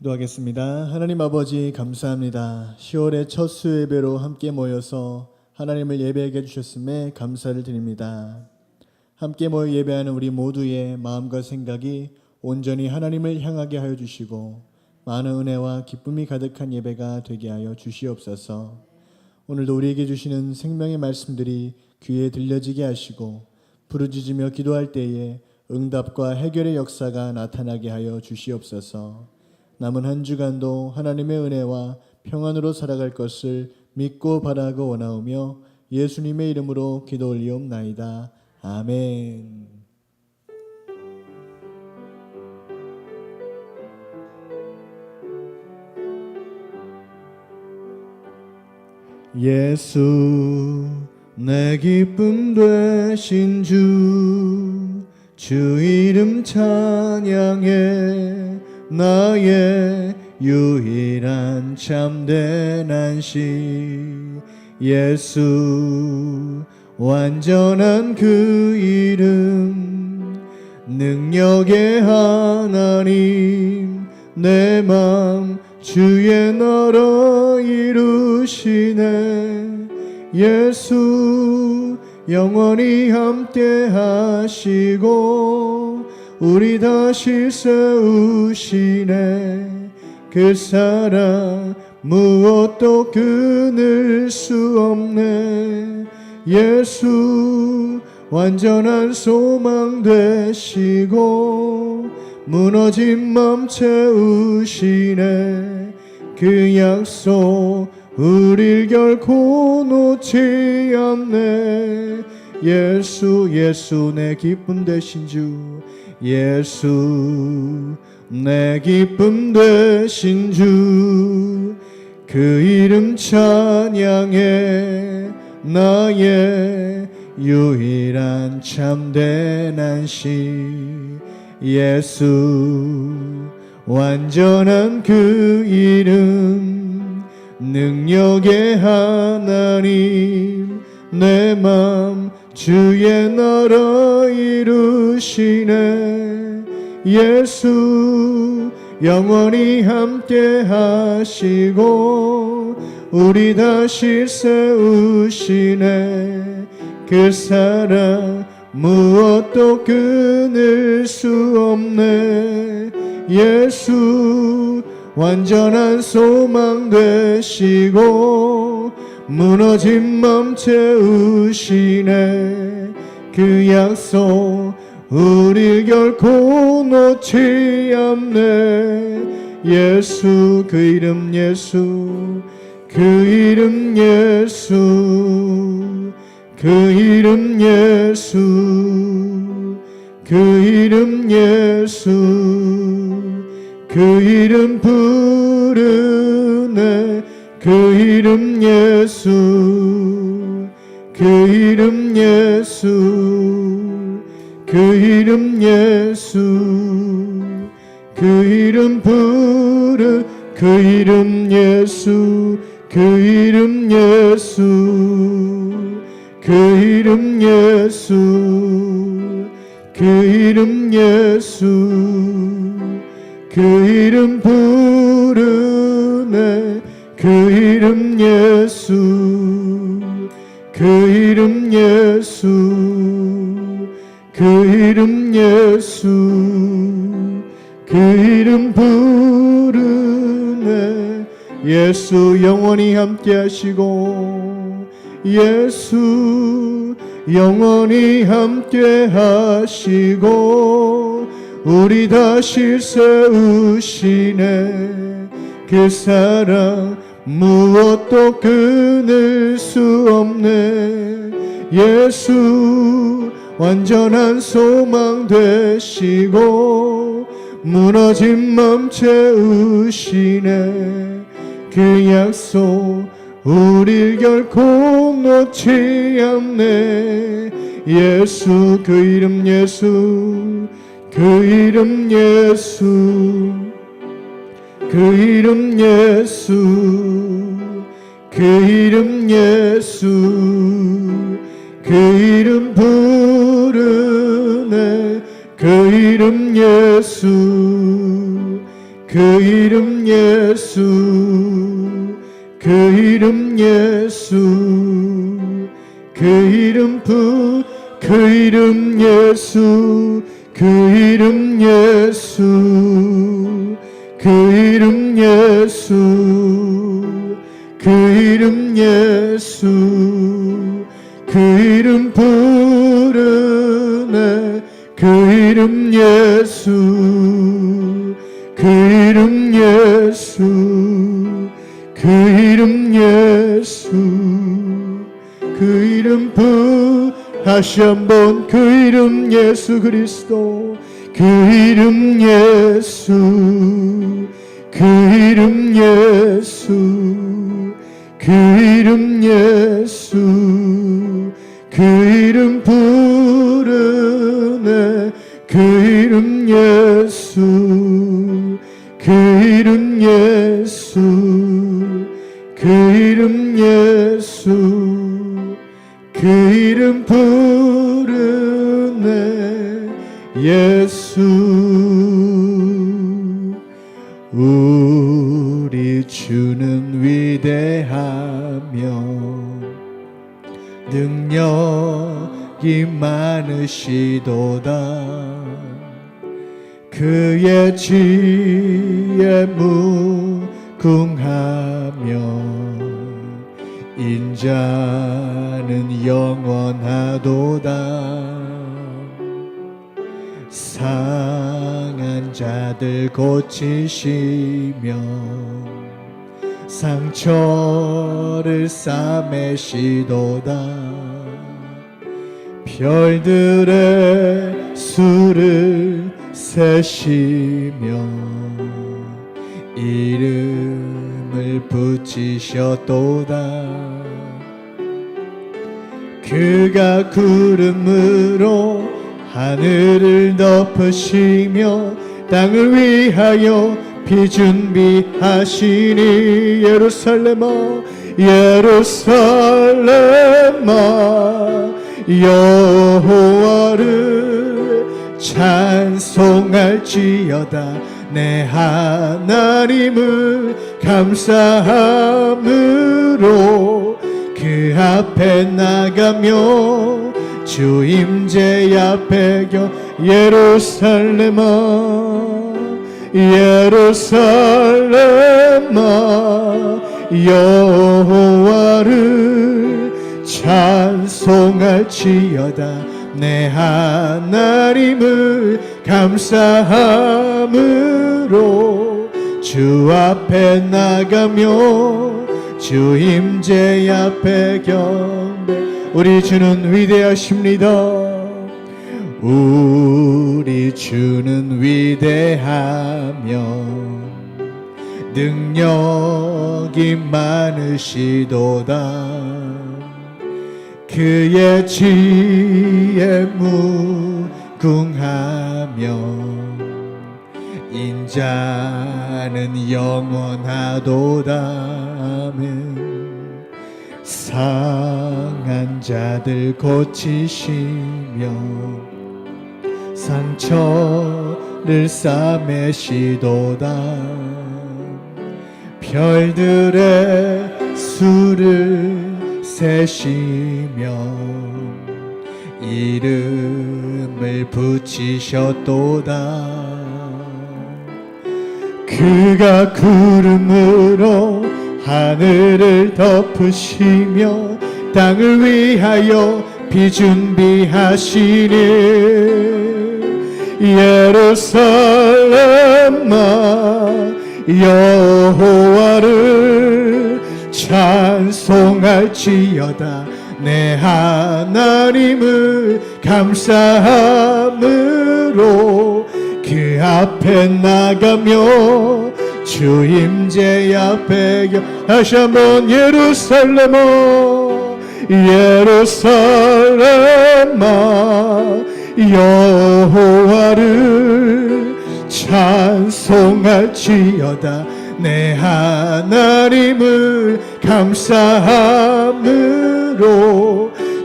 기도하겠습니다. 하나님 아버지 감사합니다. 10월의 첫 수요예배로 함께 모여서 하나님을 예배하게 해주셨음에 감사를 드립니다. 함께 모여 예배하는 우리 모두의 마음과 생각이 온전히 하나님을 향하게 하여 주시고 많은 은혜와 기쁨이 가득한 예배가 되게 하여 주시옵소서. 오늘도 우리에게 주시는 생명의 말씀들이 귀에 들려지게 하시고 부르짖으며 기도할 때에 응답과 해결의 역사가 나타나게 하여 주시옵소서. 남은 한 주간도 하나님의 은혜와 평안으로 살아갈 것을 믿고 바라고 원하오며 예수님의 이름으로 기도 올리옵나이다. 아멘. 예수 내 기쁨 되신 주 이름 찬양해 나의 유일한 참된 안식 예수 완전한 그 이름 능력의 하나님 내 맘 주의 나라 이루시네 예수 영원히 함께 하시고 우리 다시 세우시네 그 사랑 무엇도 끊을 수 없네 예수 완전한 소망 되시고 무너진 맘 채우시네 그 약속 우릴 결코 놓지 않네 예수 내 기쁨 되신 주 예수 내 기쁨 되신 주 그 이름 찬양해 나의 유일한 참된 안식 예수 완전한 그 이름 능력의 하나님 내 맘 주의 나라 이루시네 예수 영원히 함께 하시고 우리 다시 세우시네 그 사랑 무엇도 끊을 수 없네 예수 완전한 소망 되시고 무너진 맘 채우시네 그 약속 우릴 결코 놓지 않네 예수 그 이름 예수 그 이름 예수 그 이름 예수 그 이름 예수 그 이름 부르네 그 이름 예수 그 이름 예수 그 이름 예수 그 이름 부르 그 이름 예수 그 이름 예수 그 이름 예수 그 이름 예수 그 이름 부르네 그 이름 예수 그 이름 예수 그 이름 예수 그 이름 부르네 예수 영원히 함께 하시고 예수 영원히 함께 하시고 우리 다시 세우시네 그 사랑 무엇도 끊을 수 없네 예수 완전한 소망 되시고 무너진 맘 채우시네 그 약속 우릴 결코 놓지 않네 예수 그 이름 예수 그 이름 예수 그 이름 예수 그 이름 예수 그 이름 부르네 그 이름 예수 그 이름 예수, 그 이름 예수, 그 이름 그 이름 예수, 그 이름 예수, 그 이름 예수, 그 이름 예수, 그 이름 부르네. 그 이름 예수, 그 이름 예수, 그 이름 예수, 그 이름 다시 한번 그 이름 예수 그리스도, 그 이름 예수, 그 이름 예수, 그 이름 예수, 그 이름 부르네. 그 이름 예수, 그 이름 예수, 그 이름 예수, 그 이름 부르네. 예수. 우리 주는 위대하며 능력이 많으시도다. 그의 지혜 무궁하며 인자는 영원하도다. 상한 자들 고치시며 상처를 싸매시도다. 별들의 수를 세시며 이름을 붙이셨도다. 그가 구름으로 하늘을 덮으시며 땅을 위하여 비 준비하시니. 예루살렘아 예루살렘아 여호와를 찬송할지어다. 내 하나님을 감사함으로 그 앞에 나가며 주 임재 앞에 예루살렘아 예루살렘아 여호와를 찬송할지어다. 내 하나님을 감사함으로 주 앞에 나가며 주 임재 앞에 경배. 우리 주는 위대하십니다. 우리 주는 위대하며 능력이 많으시도다. 그의 지혜 무궁하며 인자는 영원하도다. 아멘. 상한 자들 고치시며 상처를 싸매시도다. 별들의 수를 세시며 이름을 붙이셨도다. 그가 구름으로 하늘을 덮으시며 땅을 위하여 비 준비하시니. 예루살렘아 여호와를 찬송할지어다. 내 하나님을 감사함으로 그 앞에 나가며 주 임재 앞에 다시 한번 예루살렘아 예루살렘아 여호와를 찬송할지어다. 내 하나님을 감사함으로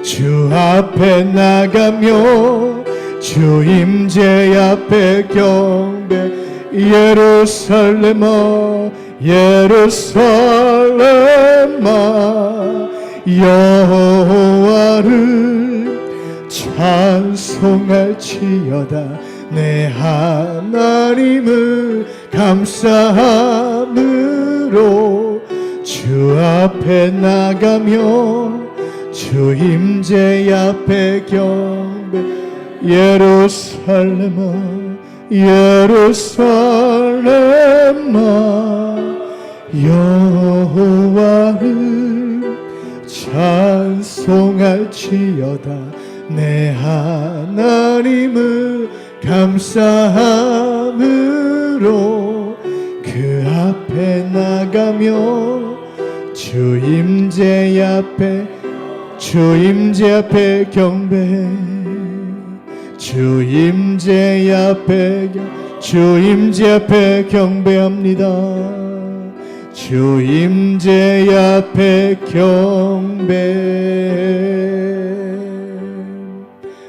주 앞에 나가며 주 임재 앞에 경배. 예루살렘아 예루살렘아 여호와를 찬송할지어다. 내 하나님을 감사함으로 주 앞에 나가며 주 임재 앞에 경배. 예루살렘아 예루살렘아 여호와를 찬송할지어다. 내 하나님을 감사함으로 그 앞에 나가며 주 임재 앞에 경배. 주 임재 앞에 경배합니다. 주 임재 앞에 경배.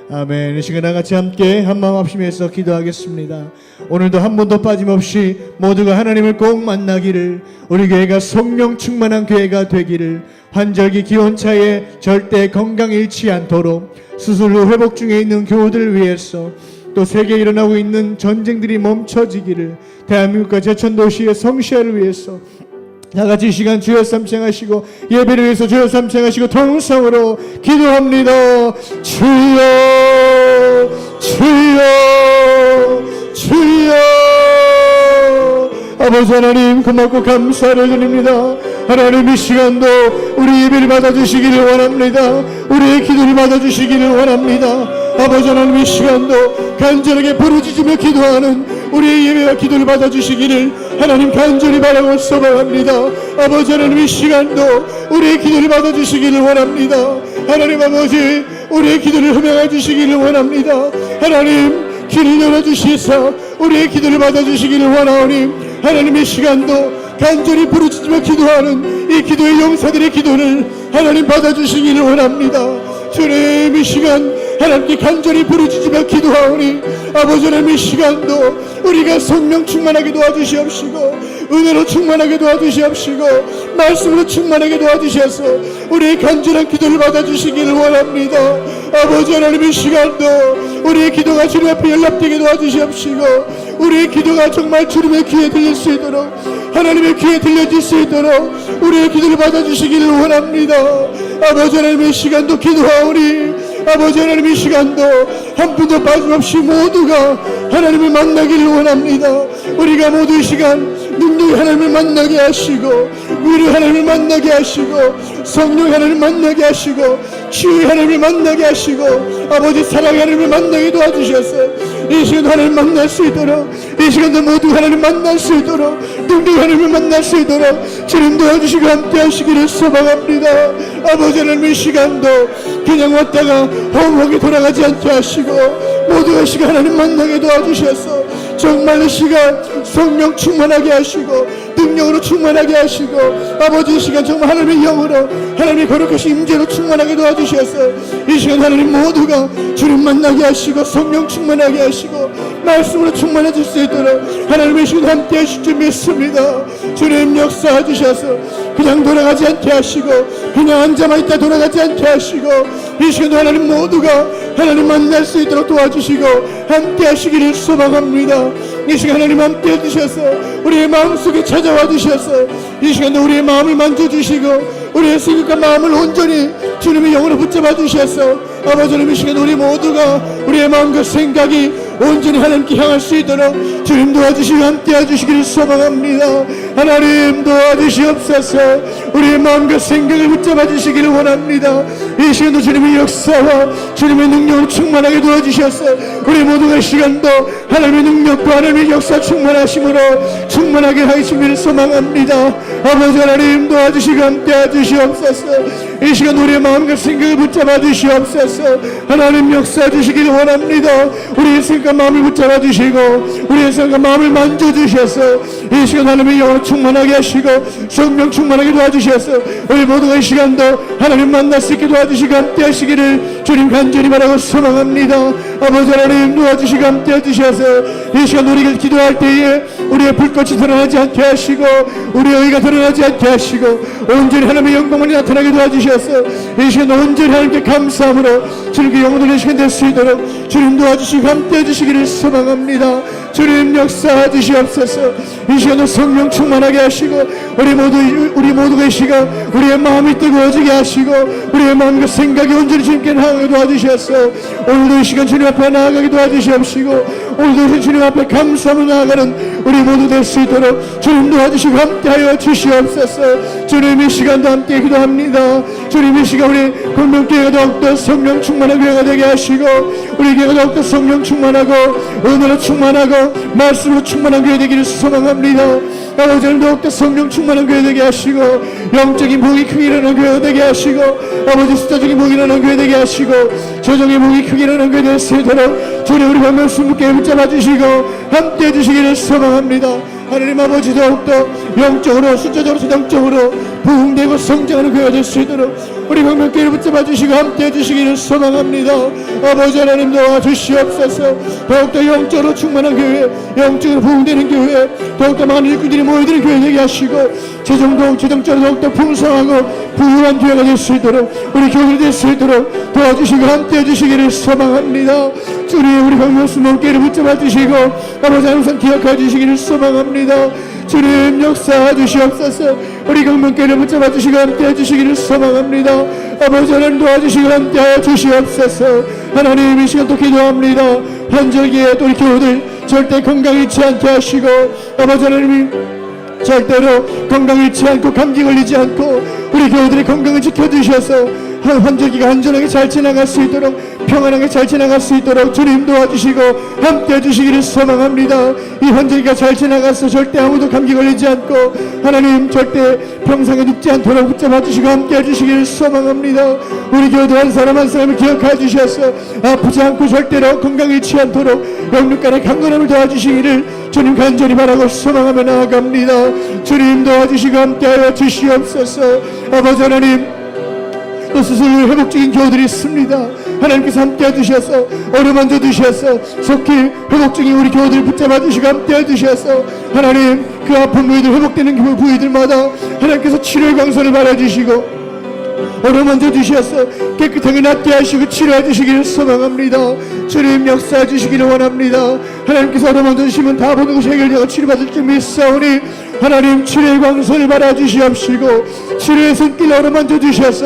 아멘. 이 시간 나같이 함께 한마음 합심해서 기도하겠습니다. 오늘도 한 번도 빠짐없이 모두가 하나님을 꼭 만나기를, 우리 교회가 성령 충만한 교회가 되기를, 환절기 기온차에 절대 건강 잃지 않도록, 수술 후 회복 중에 있는 교우들을 위해서, 또 세계에 일어나고 있는 전쟁들이 멈춰지기를, 대한민국과 제천도시의 성시화를 위해서 다같이 이 시간 주여 삼창하시고 예배를 위해서 주여 삼창하시고 통성으로 기도합니다. 주여 주여 주여. 아버지 하나님 고맙고 감사를 드립니다. 하나님 이 시간도 우리 예배를 받아주시기를 원합니다. 우리의 기도를 받아주시기를 원합니다. 아버지 하나님 이 시간도 간절하게 부르짖으며 기도하는 우리의 예배와 기도를 받아주시기를 하나님 간절히 바라고 소망합니다. 아버지 하나님 이 시간도 우리의 기도를 받아주시기를 원합니다. 하나님 아버지 우리의 기도를 흠양해 주시기를 원합니다. 하나님 길을 열어주시사 우리의 기도를 받아주시기를 원하오니 하나님 이 시간도 간절히 부르짖으며 기도하는 이 기도의 용사들의 기도를 하나님 받아주시기를 원합니다. 주님 이 시간 하나님께 간절히 부르짖으며 기도하오니 아버지 하나님 이 시간도 우리가 성령 충만하게 도와주시옵시고 은혜로 충만하게 도와주시옵시고 말씀으로 충만하게 도와주셔서 우리의 간절한 기도를 받아주시기를 원합니다. 아버지 하나님 이 시간도 우리의 기도가 주님 앞에 연락되게 도와주시옵시고 우리의 기도가 정말 주님의 귀에 들릴 수 있도록 하나님의 귀에 들려질 수 있도록 우리의 기도를 받아주시기를 원합니다. 아버지 하나님 이 시간도 기도하오니 아버지 하나님 이 시간도 한 분도 빠짐없이 모두가 하나님을 만나기를 원합니다. 우리가 모두 이 시간 능력이 하나님을 만나게 하시고 위로 하나님을 만나게 하시고 성령 하나님을 만나게 하시고 치유의 하나님을 만나게 하시고 아버지 사랑의 하나님을 만나게 도와주셔서 이 시간도 하나님 만날 수 있도록 이 시간도 모두 하나님 만날 수 있도록 능력의 하나님을 만날 수 있도록 주님 도와주시고 함께 하시기를 소망합니다. 아버지 하나님 이 시간도 그냥 왔다가 엉엉이 돌아가지 않게 하시고 모두가 이 시간 하나님 만나게 도와주셔서 정말 이 시간 성령 충만하게 하시고 능력으로 충만하게 하시고 아버지 이 시간 정말 하나님의 영으로 하나님의 거룩하신 임재로 충만하게 도와주셔서 이 시간 하나님 모두가 주님 만나게 하시고 성령 충만하게 하시고 말씀으로 충만해질 수 있도록 하나님의 시간 함께 하실 줄 믿습니다. 주님 역사해 주셔서 그냥 돌아가지 않게 하시고 그냥 앉아만 있다 돌아가지 않게 하시고 이 시간도 하나님 모두가 하나님 만날 수 있도록 도와주시고 함께 하시기를 소망합니다. 이 시간 하나님 함께 해주셔서 우리의 마음속에 찾아와 주셔서 이 시간도 우리의 마음을 만져주시고 우리의 생각과 마음을 온전히 주님의 영으로 붙잡아 주셔서 아버지 하나님 이 시간 우리 모두가 우리의 마음과 생각이 온전히 하나님께 향할 수 있도록 주님 도와주시고 함께 해주시기를 소망합니다. 하나님 도와주시옵소서. 우리의 마음과 생각을 붙잡아 주시기를 원합니다. 이 시간도 주님의 역사와 주님의 능력으로 충만하게 도와주셔서 우리 모두가 이 시간도 하나님의 능력과 하나님의 역사 충만하심으로 충만하게 하시기를 소망합니다. 아버지 하나님 도와주시고 함께 해주시옵소서. 이 시간 우리의 마음과 생각을 붙잡아 주시옵소서. 하나님 역사해 주시기를 원합니다. 우리의 생각과 마음을 붙잡아 주시고 우리의 생각과 마음을 만져주셔서 이 시간 하나님의 영으로 충만하게 하시고 성령 충만하게 도와주셔서 우리 모두가 이 시간도 하나님 만날 수 있게 도와주시고 함께 하시기를 주님 간절히 바라고 소망합니다. 아버지 하나님 도와주시고 함께 해주셔서 이 시간 우리가 기도할 때에 우리의 불꽃이 드러나지 않게 하시고 우리의 의가 드러나지 않게 하시고 온전히 하나님의 영광만이 나타나게 도와주셔서 이 시간 온전히 하나님께 감사함으로 주님께 영광 돌리는 시간 될 수 있도록 주님 도와주시고 함께 해주시기를 소망합니다. 주님 역사해 주시옵소서. 이 시간도 성령 충만하게 하시고 우리 모두가 이 시간 우리의 마음이 뜨거워지게 하시고 우리의 마음과 생각이 온전히 주님께 나아가게 도와주셔서 오늘도 이 시간 주님 앞에 나아가게 도와주시옵시고 오늘도 주님 앞에 감사하며 나아가는 우리 모두 될 수 있도록 주님 도와주시고 함께하여 주시옵소서. 주님 이 시간도 함께 기도합니다. 주님 이 시간 우리 공동교회가 더욱더 성령 충만한 교회가 되게 하시고 우리 교회가 더욱더 성령 충만하고 은혜로 충만하고 말씀으로 충만한 교회 되기를 소망합니다. 아버지는 더욱더 성령 충만한 교회 되게 하시고 영적인 복이 크게 일어나는 교회가 되게 하시고 아버지 숫자적인 복이 일어나는 교회 되게 하시고 조정의 복이 크게 일어나는 교회 될 수 있도록 주님 우리 보면 숨게 붙잡아 주시고 함께 해주시기를 소망합니다. 하나님 아버지 더욱더 영적으로 숫자적으로 성적으로 부흥되고 성장하는 교회가 될 수 있도록 우리 광명교회를 붙잡아 주시고 함께 해주시기를 소망합니다. 아버지 하나님 도와주시옵소서. 더욱더 영적으로 충만한 교회, 영적으로 부흥되는 교회, 더욱더 많은 일꾼들이 모여드는 교회 되게 하시고 재정적으로 더욱더 풍성하고 부유한 교회가 될 수 있도록 우리 교회가 될 수 있도록 도와주시고 함께 해주시기를 소망합니다. 주님 우리 광명교회를 붙잡아 주시고 아버지 항상 기억해 주시기를 소망합니다. 주님 역사해 주시옵소서. 우리 강명교회를 붙잡아 주시고 함께 해주시기를 소망합니다. 아버지 하나님 도와주시고 함께 해 주시옵소서. 하나님 이 시간 또 기도합니다. 환절기에 또 우리 교우들 절대 건강 잃지 않게 하시고 아버지 하나님 절대로 건강 잃지 않고 감기 걸리지 않고 우리 교우들의 건강을 지켜주셔서 환절기가 안전하게 잘 지나갈 수 있도록 평안하게 잘 지나갈 수 있도록 주님 도와주시고 함께 해주시기를 소망합니다. 이 환절기가 잘 지나가서 절대 아무도 감기 걸리지 않고 하나님 절대 평상에 눕지 않도록 붙잡아 주시고 함께 해주시기를 소망합니다. 우리 교우들 한 사람 한 사람을 기억해 주셔서 아프지 않고 절대로 건강 잃지 않도록 영육간의 강건함을 도와주시기를 주님 간절히 바라고 소망하며 나아갑니다. 주님 도와주시고 함께하여 주시옵소서. 아버지 하나님 또 스스로 회복적인 교우들이 있습니다. 하나님께서 함께 해주셔서 어루만져 주셔서 속히 회복적인 우리 교우들을 붙잡아 주시고 함께 해주셔서 하나님 그 아픈 부위들 회복되는 부위들마다 하나님께서 치료의 광선을 발아주시고 어루만져 주셔서 깨끗하게 낫게 하시고 치료해 주시기를 소망합니다. 주님 역사해 주시기를 원합니다. 하나님께서 어루만져 주시면 다 보는 것이 해결되고 치료받을 줄 믿사오니 하나님 치료의 광선을 발아주시옵시고 치료의 손길 어루만져 주셔서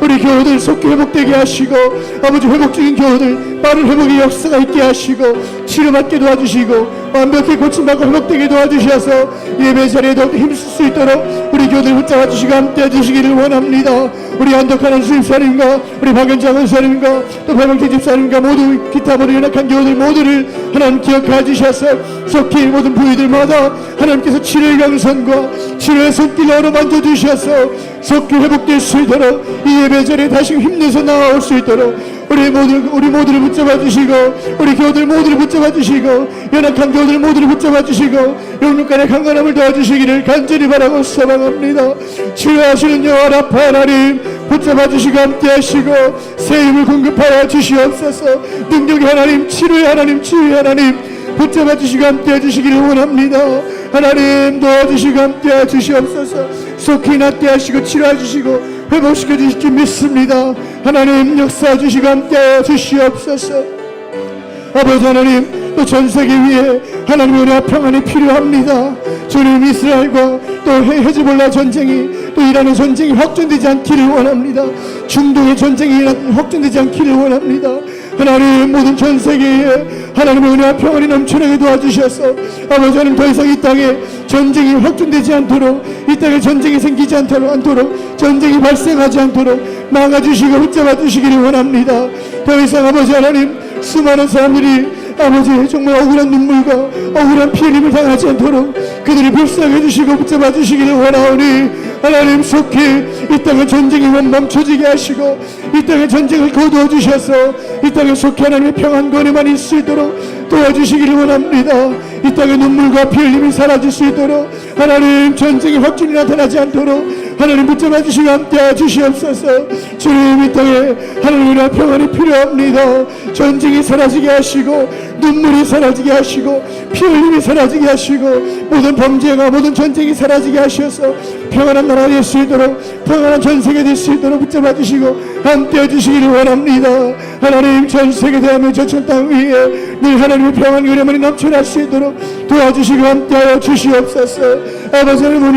우리 교우들 속히 회복되게 하시고 아버지 회복적인 교우들 빠른 회복의 역사가 있게 하시고 치료받게 도와주시고 완벽히 고침받고 회복되게 도와주셔서 예배 자리에 더욱더 힘쓸 수 있도록 우리 교우들 붙잡아 주시고 함께 해주시기를 원합니다. 우리 안덕하는 수임사님과 우리 박연장 원사님과 또 배명태 집사님과 모두 기타 모두 연약한 교우들 모두를 하나님 기억해 주셔서 속히 모든 부위들마다 하나님께서 치료의 강선과 치료의 손길로 어루만져 주셔서 속히 회복될 수 있도록 이 예배 자리에 다시 힘내서 나아올 수 있도록 우리 모두를 붙잡아 주시고 우리 교우들 모두를 붙잡아 주시고 연약한 교우들 모두를 붙잡아 주시고 영육간의 강건함을 도와주시기를 간절히 바라고 소망합니다. 치료하시는 여호와 라파 하나님 붙잡아 주시고 함께 하시고 새 힘을 공급하여 주시옵소서. 능력의 하나님 치료의 하나님 치유의 하나님 붙잡아 주시고 함께 해주시기를 원합니다. 하나님 도와주시고 함께 해주시옵소서. 속히 낫게 하시고 치료해 주시고 회복시켜 주실 줄 믿습니다. 하나님 역사해 주시고 함께 해주시옵소서. 아버지 하나님 또 전세계 위에 하나님의 은혜와 평안이 필요합니다. 주님 이스라엘과 또 헤즈볼라 전쟁이 또 이란의 전쟁이 확전되지 않기를 원합니다. 중동의 전쟁이 확전되지 않기를 원합니다. 하나님 모든 전 세계에 하나님의 은혜와 평안이 넘쳐나게 도와주셔서 아버지 하나님 더 이상 이 땅에 전쟁이 확전되지 않도록 이 땅에 전쟁이 생기지 않도록 전쟁이 발생하지 않도록 막아주시고 붙잡아 주시기를 원합니다. 더 이상 아버지 하나님 수많은 사람들이 아버지 정말 억울한 눈물과 억울한 피해림을 당하지 않도록 그들이 불쌍히 해주시고 붙잡아 주시기를 원하오니 하나님 속히 이 땅의 전쟁이 멈춰지게 하시고 이 땅의 전쟁을 거두어 주셔서 이 땅에 속히 하나님의 평안과 은혜만 있을 수 있도록 도와주시기를 원합니다. 이 땅의 눈물과 피 흘림이 사라질 수 있도록 하나님 전쟁의 확진이 나타나지 않도록 하나님 붙잡아 주시고 함께 주시옵소서. 주님 이 땅에 하나님의 평안이 필요합니다. 전쟁이 사라지게 하시고 눈물이 사라지게 하시고 피 흘림이 사라지게 하시고 모든 범죄가 모든 전쟁이 사라지게 하셔서 평안한 나라 될 수 있도록 평안한 전세계 될 수 있도록 붙잡아 주시고 함께해 주시기를 원합니다. 하나님 전세계 대한민국 저천 땅 위에 늘 하나님의 평안 그림이 넘쳐날 수 있도록 도와주시고 함께하여 주시옵소서. 아버지 하나님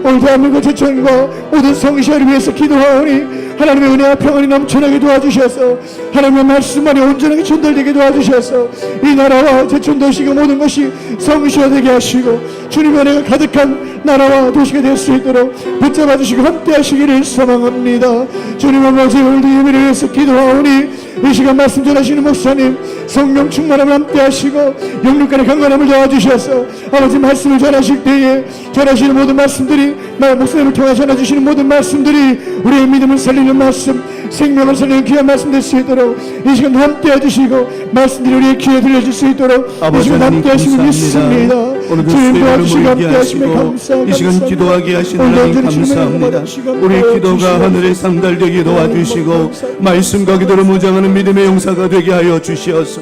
오늘 대한민국 저천과 모든 성시를 위해서 기도하오니 하나님의 은혜와 평안이 넘쳐나게 도와주셔서 하나님의 말씀만이 온전하게 전달되게 도와주셔서 이 나라와 제천 도시가 모든 것이 성시가 되게 하시고 주님의 은혜가 가득한 나라와 도시가 될 수 있도록 붙잡아 주시고 함께 하시기를 소망합니다. 주님 아버지 오늘도 예배를 위해서 기도하오니 이 시간 말씀 전하시는 목사님 성령 충만함을 함께 하시고 영육간의 강건함을 도와주셔서 아버지 말씀을 전하실 때에 전하시는 모든 말씀들이 목사님을 통해 전해주시는 모든 말씀들이 우리의 믿음을 살리는 말씀 생명을 살리는 귀한 말씀 될 수 있도록 이 시간도 함께 해주시고 말씀들이 우리의 귀에 들려줄 수 있도록 이 시간 함께 하시면 믿습니다. 주님 도와주시고 함께 하시면 감사합니다. 이 시간 기도하게 하신 하나님 감사합니다. 우리의 기도가 하늘에 상달되게 도와주시고 말씀과 기도로 무장하는 믿음의 용사가 되게 하여 주시옵소서.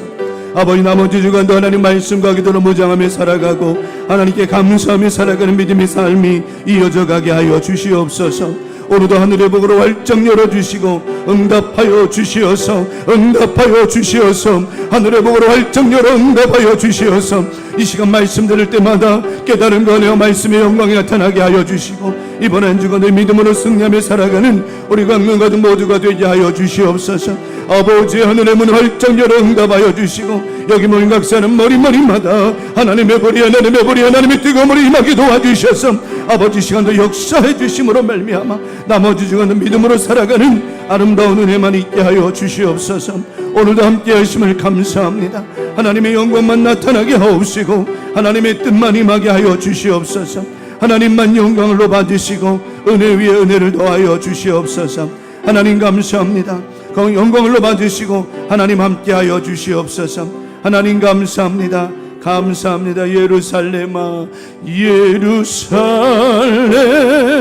아버지 나머지 주간도 하나님 말씀과 기도로 무장하며 살아가고 하나님께 감사하며 살아가는 믿음의 삶이 이어져 가게 하여 주시옵소서. 오늘도 하늘의 복으로 활짝 열어주시고 응답하여 주시어서 응답하여 주시어서 하늘의 복으로 활짝 열어 응답하여 주시어서 이 시간 말씀 들을 때마다 깨달은 거네요 말씀의 영광이 나타나게 하여 주시고 이번 한 주간을 믿음으로 승리하며 살아가는 우리 광명가족 모두가 되게 하여 주시옵소서. 아버지 하늘의 문을 활짝 열어 응답하여 주시고 여기 모인 각 사람 머리마다 하나님의 보리 하나님의 뜨거운 물이 임하게 도와주셔서 아버지 시간도 역사해 주심으로 말미암아 나머지 주간은 믿음으로 살아가는 아름다운 은혜만 있게 하여 주시옵소서. 오늘도 함께 하심을 감사합니다. 하나님의 영광만 나타나게 하옵시고 하나님의 뜻만 임하게 하여 주시옵소서. 하나님만 영광을 높아주시고 은혜 위에 은혜를 더하여 주시옵소서. 하나님 감사합니다. 영광을 높아주시고 하나님 함께하여 주시옵소서. 하나님 감사합니다. 감사합니다. 예루살렘아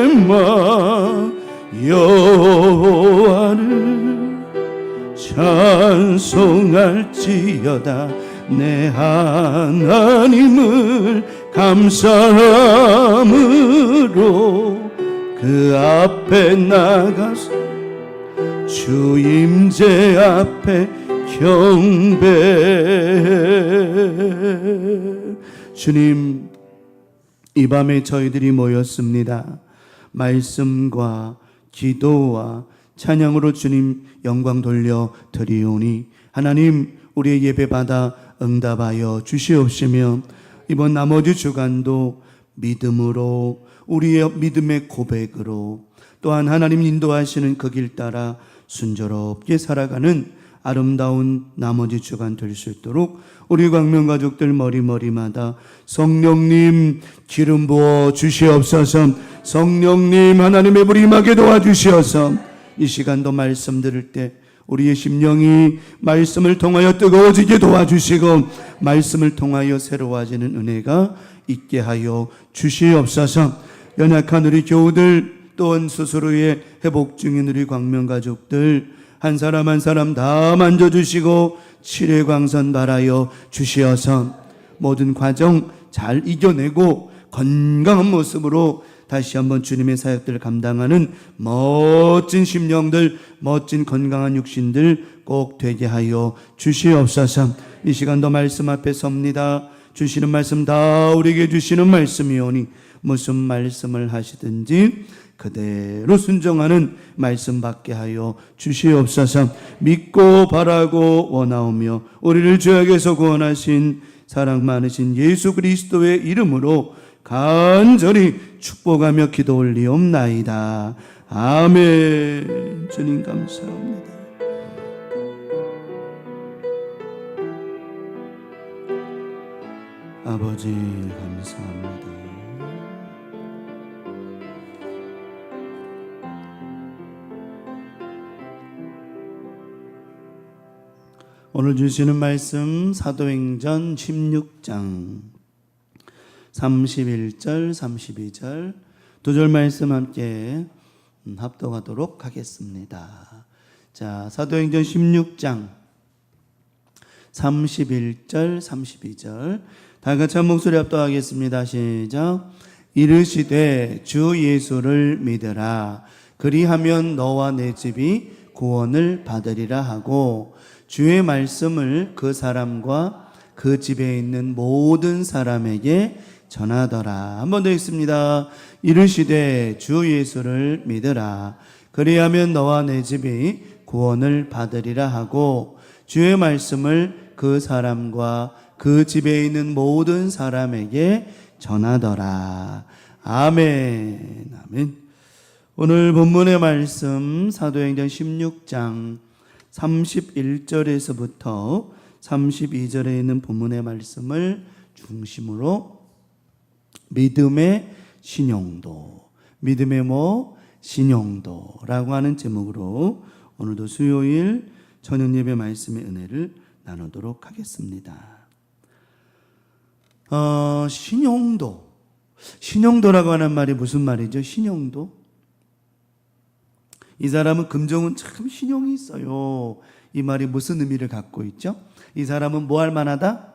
예루살렘아 여호와를 찬송할지어다. 내 하나님을 감사함으로 그 앞에 나가서 주 임재 앞에 경배. 주님 이 밤에 저희들이 모였습니다. 말씀과 기도와 찬양으로 주님 영광 돌려 드리오니 하나님 우리의 예배 받아 응답하여 주시옵시며 이번 나머지 주간도 믿음으로 우리의 믿음의 고백으로 또한 하나님 인도하시는 그 길 따라 순조롭게 살아가는 아름다운 나머지 주간 될 수 있도록 우리 광명가족들 머리마다 성령님 기름 부어 주시옵소서. 성령님 하나님의 불이 임하게 도와주시어서 이 시간도 말씀 들을 때 우리의 심령이 말씀을 통하여 뜨거워지게 도와주시고 말씀을 통하여 새로워지는 은혜가 있게 하여 주시옵소서. 연약한 우리 교우들 또한 스스로의 회복 중인 우리 광명가족들 한 사람 한 사람 다 만져주시고 칠회광선 바라여 주시어서 모든 과정 잘 이겨내고 건강한 모습으로 다시 한번 주님의 사역들을 감당하는 멋진 심령들, 멋진 건강한 육신들 꼭 되게 하여 주시옵소서. 이 시간도 말씀 앞에 섭니다. 주시는 말씀 다 우리에게 주시는 말씀이오니 무슨 말씀을 하시든지 그대로 순종하는 말씀 받게 하여 주시옵소서. 믿고 바라고 원하오며 우리를 죄악에서 구원하신 사랑 많으신 예수 그리스도의 이름으로 간절히 축복하며 기도 올리옵나이다. 아멘. 주님 감사합니다. 아버지 감사합니다. 오늘 주시는 말씀 사도행전 16장 31절 32절 두 절 말씀 함께 합독하도록 하겠습니다. 자, 사도행전 16장 31절, 32절. 다 같이 한 목소리 합독하겠습니다. 시작. 이르시되 주 예수를 믿으라. 그리하면 너와 내 집이 구원을 받으리라 하고 주의 말씀을 그 사람과 그 집에 있는 모든 사람에게 전하더라. 한 번 더 읽습니다. 이르시되 주 예수를 믿으라. 그리하면 너와 내 집이 구원을 받으리라 하고 주의 말씀을 그 사람과 그 집에 있는 모든 사람에게 전하더라. 아멘. 아멘. 오늘 본문의 말씀 사도행전 16장 31절에서부터 32절에 있는 본문의 말씀을 중심으로 믿음의 신용도, 믿음의 신용도라고 하는 제목으로 오늘도 수요일 저녁 예배 말씀의 은혜를 나누도록 하겠습니다. 신용도라고 하는 말이 무슨 말이죠? 신용도? 이 사람은 금종은 참 신용이 있어요. 이 말이 무슨 의미를 갖고 있죠? 이 사람은 뭐 할 만하다?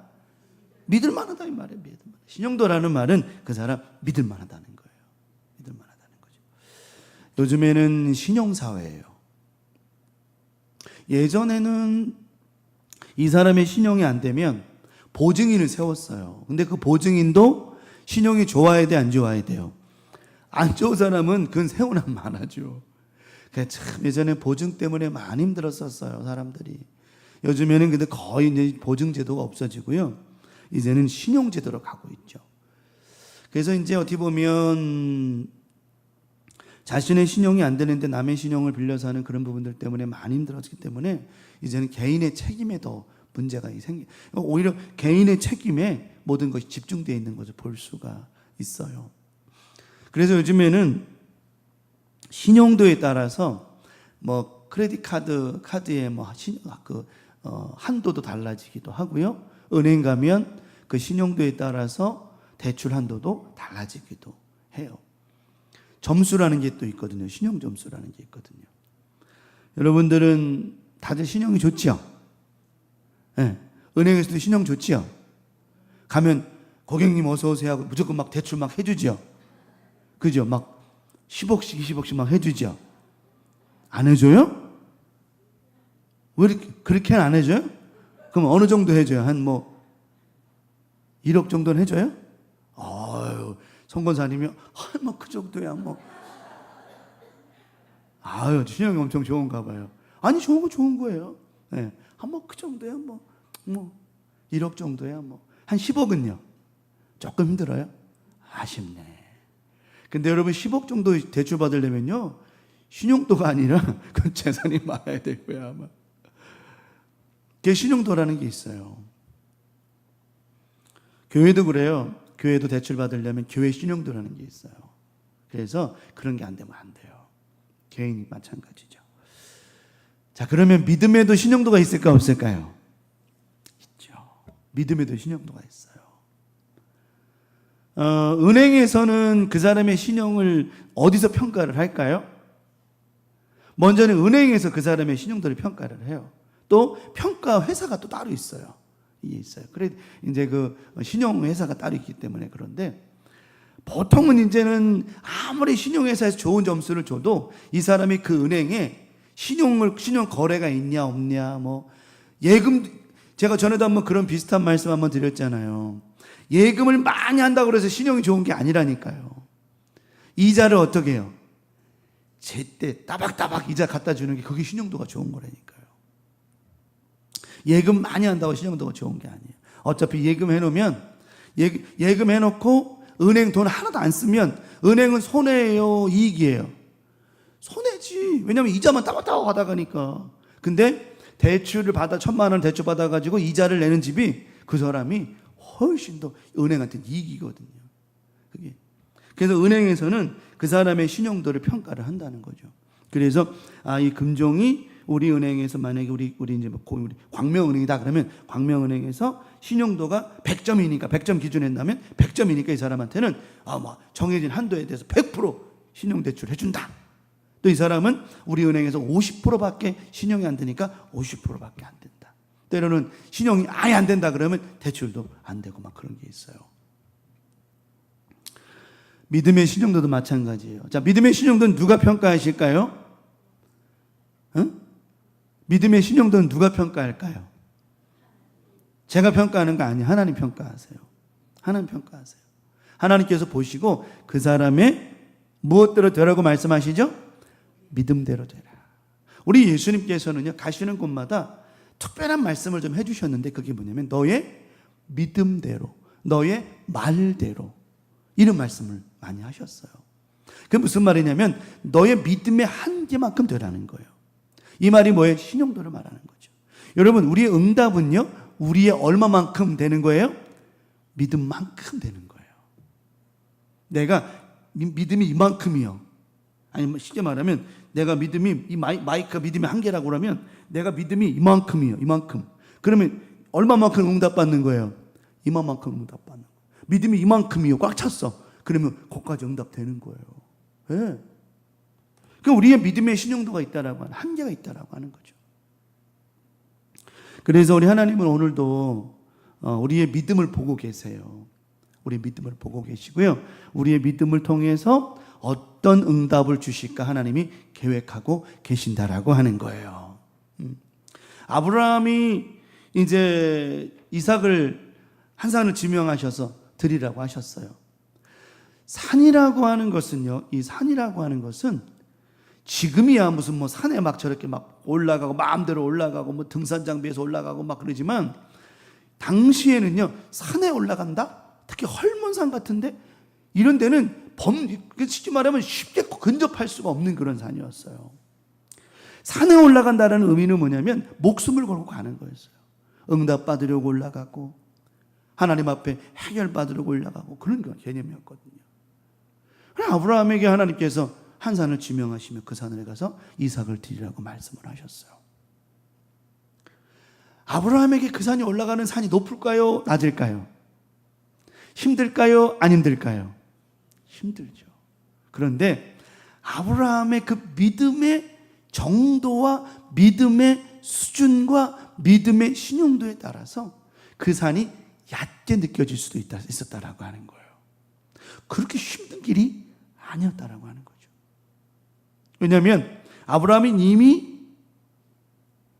믿을 만하다 이 말이에요. 신용도라는 말은 그 사람 믿을 만하다는 거예요. 믿을 만하다는 거죠. 요즘에는 신용사회예요. 예전에는 이 사람의 신용이 안 되면 보증인을 세웠어요. 근데 그 보증인도 신용이 좋아야 돼, 안 좋아야 돼요? 안 좋은 사람은 그건 세우면 많아죠. 참 예전에 보증 때문에 많이 힘들었었어요, 사람들이. 요즘에는 근데 거의 이제 보증 제도가 없어지고요. 이제는 신용 제도로 가고 있죠. 그래서 이제 어떻게 보면 자신의 신용이 안 되는데 남의 신용을 빌려서 하는 그런 부분들 때문에 많이 힘들었기 때문에 이제는 개인의 책임에 더 문제가 생겨. 오히려 개인의 책임에 모든 것이 집중되어 있는 것을 볼 수가 있어요. 그래서 요즘에는 신용도에 따라서 뭐 크레딧 카드의 한도도 달라지기도 하고요. 은행 가면 그 신용도에 따라서 대출 한도도 달라지기도 해요. 점수라는 게 또 있거든요. 신용 점수라는 게 있거든요. 여러분들은 다들 신용이 좋지요? 네. 은행에서도 신용 좋지요? 가면 고객님 어서 오세요 하고 무조건 막 대출 막 해주지요? 그죠? 막 10억씩 20억씩 막 해주죠? 안 해줘요? 왜 그렇게는 안 해줘요? 그럼 어느 정도 해줘요? 한 1억 정도는 해줘요? 아유, 성권사님이 그 정도야 아유, 신용이 엄청 좋은가 봐요. 아니, 좋은 거 좋은 거예요. 네. 그 정도야 1억 정도야 한 10억은요? 조금 힘들어요? 아쉽네. 근데 여러분 10억 정도 대출 받으려면요, 신용도가 아니라 그 재산이 많아야 되고요, 아마. 그게 신용도라는 게 있어요. 교회도 그래요. 교회도 대출 받으려면 교회 신용도라는 게 있어요. 그래서 그런 게 안 되면 안 돼요. 개인이 마찬가지죠. 자, 그러면 믿음에도 신용도가 있을까 없을까요? 있죠. 믿음에도 신용도가 있어요. 은행에서는 그 사람의 신용을 어디서 평가를 할까요? 먼저는 은행에서 그 사람의 신용도를 평가를 해요. 또 평가 회사가 또 따로 있어요. 이게 있어요. 그래 이제 그 신용 회사가 따로 있기 때문에. 그런데 보통은 이제는 아무리 신용 회사에서 좋은 점수를 줘도 이 사람이 그 은행에 신용 거래가 있냐 없냐, 예금, 제가 전에도 한번 그런 비슷한 말씀 한번 드렸잖아요. 예금을 많이 한다고 해서 신용이 좋은 게 아니라니까요. 이자를 어떻게 해요? 제때 따박따박 이자 갖다 주는 게 그게 신용도가 좋은 거라니까요. 예금 많이 한다고 신용도가 좋은 게 아니에요. 어차피 예금 해놓으면, 예금 해놓고 은행 돈 하나도 안 쓰면 은행은 손해예요, 이익이에요? 손해지. 왜냐면 이자만 따박따박 받아가니까. 근데 대출을 받아 1,000만 원 대출 받아가지고 이자를 내는 집이 그 사람이 훨씬 더 은행한테는 이익이거든요. 그게. 그래서 은행에서는 그 사람의 신용도를 평가를 한다는 거죠. 그래서 이 금종이 우리 은행에서 만약에 우리 이제 우리 광명은행이다 그러면 광명은행에서 신용도가 100점이니까 100점 기준 했다면 100점이니까 이 사람한테는 정해진 한도에 대해서 100% 신용 대출 해준다. 또 이 사람은 우리 은행에서 50%밖에 신용이 안 되니까 50%밖에 안 된다. 때로는 신용이 아예 안 된다 그러면 대출도 안 되고 막 그런 게 있어요. 믿음의 신용도도 마찬가지예요. 자, 믿음의 신용도는 누가 평가하실까요? 응? 믿음의 신용도는 누가 평가할까요? 제가 평가하는 거 아니에요. 하나님 평가하세요. 하나님 평가하세요. 하나님께서 보시고 그 사람의 무엇대로 되라고 말씀하시죠? 믿음대로 되라. 우리 예수님께서는요, 가시는 곳마다 특별한 말씀을 좀 해주셨는데 그게 뭐냐면 너의 믿음대로, 너의 말대로, 이런 말씀을 많이 하셨어요. 그게 무슨 말이냐면 너의 믿음의 한계만큼 되라는 거예요. 이 말이 뭐예요? 신용도를 말하는 거죠. 여러분, 우리의 응답은요, 우리의 얼마만큼 되는 거예요? 믿음만큼 되는 거예요. 내가 믿음이 이만큼이요. 아니, 쉽게 말하면 내가 믿음이, 이 마이크가 믿음의 한계라고 그러면 내가 믿음이 이만큼이요. 이만큼. 그러면 얼마만큼 응답받는 거예요? 이만큼 응답받는 거예요. 믿음이 이만큼이요. 꽉 찼어. 그러면 거기까지 응답되는 거예요. 예. 네. 그 우리의 믿음의 신용도가 있다라고 하는, 한계가 있다라고 하는 거죠. 그래서 우리 하나님은 오늘도 우리의 믿음을 보고 계세요. 우리 믿음을 보고 계시고요. 우리의 믿음을 통해서 어떤 응답을 주실까 하나님이 계획하고 계신다라고 하는 거예요. 아브라함이 이제 이삭을 한 산을 지명하셔서 드리라고 하셨어요. 산이라고 하는 것은요, 이 산이라고 하는 것은 지금이야 무슨 뭐 산에 막 저렇게 막 올라가고 마음대로 올라가고 뭐 등산 장비에서 올라가고 막 그러지만 당시에는요, 산에 올라간다? 특히 헐몬산 같은데 이런 데는 쉽게 말하면 쉽게 근접할 수가 없는 그런 산이었어요. 산에 올라간다는 의미는 뭐냐면 목숨을 걸고 가는 거였어요. 응답 받으려고 올라가고 하나님 앞에 해결 받으려고 올라가고 그런 개념이었거든요. 아브라함에게 하나님께서 한 산을 지명하시며 그 산에 가서 이삭을 드리라고 말씀을 하셨어요. 아브라함에게 그 산이 올라가는 산이 높을까요? 낮을까요? 힘들까요? 안 힘들까요? 힘들죠. 그런데 아브라함의 그 믿음의 정도와 믿음의 수준과 믿음의 신용도에 따라서 그 산이 얕게 느껴질 수도 있었다라고 하는 거예요. 그렇게 힘든 길이 아니었다라고 하는 거죠. 왜냐하면 아브라함이 이미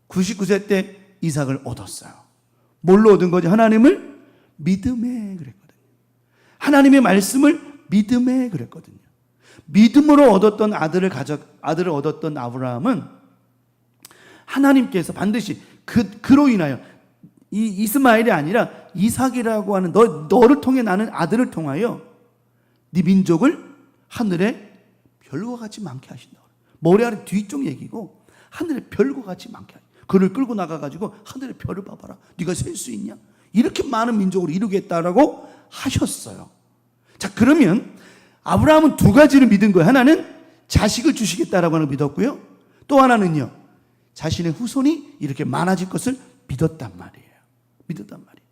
99세 때 이삭을 얻었어요. 뭘로 얻은 거죠? 하나님을 믿음에 그랬거든요. 하나님의 말씀을 믿음에 그랬거든요. 믿음으로 얻었던 아들을 얻었던 아브라함은 하나님께서 반드시 그로 인하여 이 이스마엘이 아니라 이삭이라고 하는 너를 통해 나는 아들을 통하여 네 민족을 하늘의 별과 같이 많게 하신다. 머리 아래 뒤쪽 얘기고 하늘의 별과 같이 많게 하신다. 그를 끌고 나가가지고 하늘의 별을 봐봐라. 네가 셀 수 있냐? 이렇게 많은 민족으로 이루겠다라고 하셨어요. 자, 그러면 아브라함은 두 가지를 믿은 거예요. 하나는 자식을 주시겠다라고 하는 걸 믿었고요. 또 하나는요, 자신의 후손이 이렇게 많아질 것을 믿었단 말이에요. 믿었단 말이에요.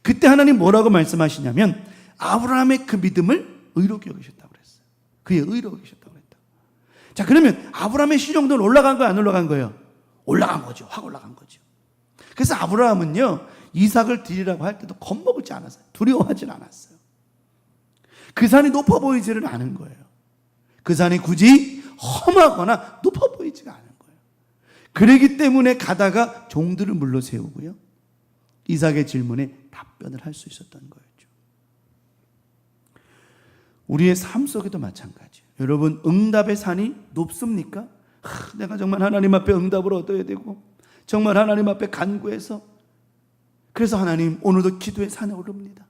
그때 하나님 뭐라고 말씀하시냐면 아브라함의 그 믿음을 의롭게 여기셨다고 그랬어요. 그의 의로 여기셨다고 그랬다. 자, 그러면 아브라함의 신용도는 올라간 거예요? 안 올라간 거예요? 올라간 거죠. 확 올라간 거죠. 그래서 아브라함은요, 이삭을 드리라고 할 때도 겁먹지 않았어요. 두려워하진 않았어요. 그 산이 높아 보이지는 않은 거예요. 그 산이 굳이 험하거나 높아 보이지가 않은 거예요. 그러기 때문에 가다가 종들을 물러 세우고요, 이삭의 질문에 답변을 할 수 있었던 거였죠. 우리의 삶 속에도 마찬가지예요. 여러분, 응답의 산이 높습니까? 내가 정말 하나님 앞에 응답을 얻어야 되고 정말 하나님 앞에 간구해서, 그래서 하나님 오늘도 기도의 산에 오릅니다.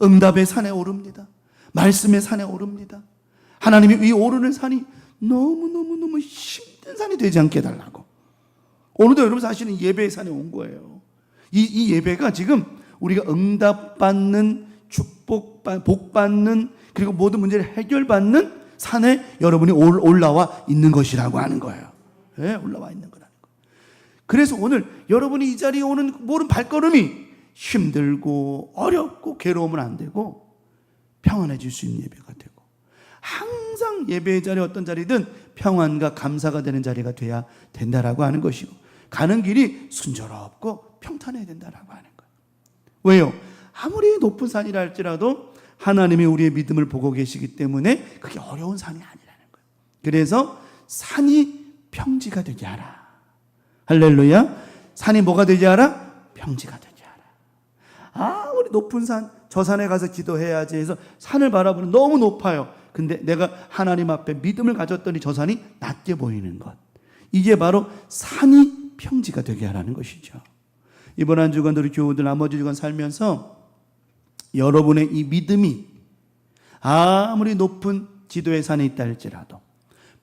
응답의 산에 오릅니다. 말씀의 산에 오릅니다. 하나님이 이 오르는 산이 너무너무너무 힘든 산이 되지 않게 해달라고. 오늘도 여러분 사실은 예배의 산에 온 거예요. 이 예배가 지금 우리가 응답받는, 복받는, 그리고 모든 문제를 해결받는 산에 여러분이 올라와 있는 것이라고 하는 거예요. 네, 올라와 있는 거라는 거. 그래서 오늘 여러분이 이 자리에 오는 모든 발걸음이 힘들고 어렵고 괴로우면 안 되고 평안해질 수 있는 예배가 되고, 항상 예배의 자리 어떤 자리든 평안과 감사가 되는 자리가 돼야 된다라고 하는 것이고, 가는 길이 순조롭고 평탄해야 된다라고 하는 거예요. 왜요? 아무리 높은 산이라 할지라도 하나님이 우리의 믿음을 보고 계시기 때문에 그게 어려운 산이 아니라는 거예요. 그래서 산이 평지가 되게 하라. 할렐루야. 산이 뭐가 되게 하라? 평지가 되게 하라. 우리 높은 산, 저 산에 가서 기도해야지 해서 산을 바라보는 너무 높아요. 근데 내가 하나님 앞에 믿음을 가졌더니 저 산이 낮게 보이는 것. 이게 바로 산이 평지가 되게 하라는 것이죠. 이번 한 주간 우리 교우들 나머지 주간 살면서 여러분의 이 믿음이 아무리 높은 지도의 산에 있다 할지라도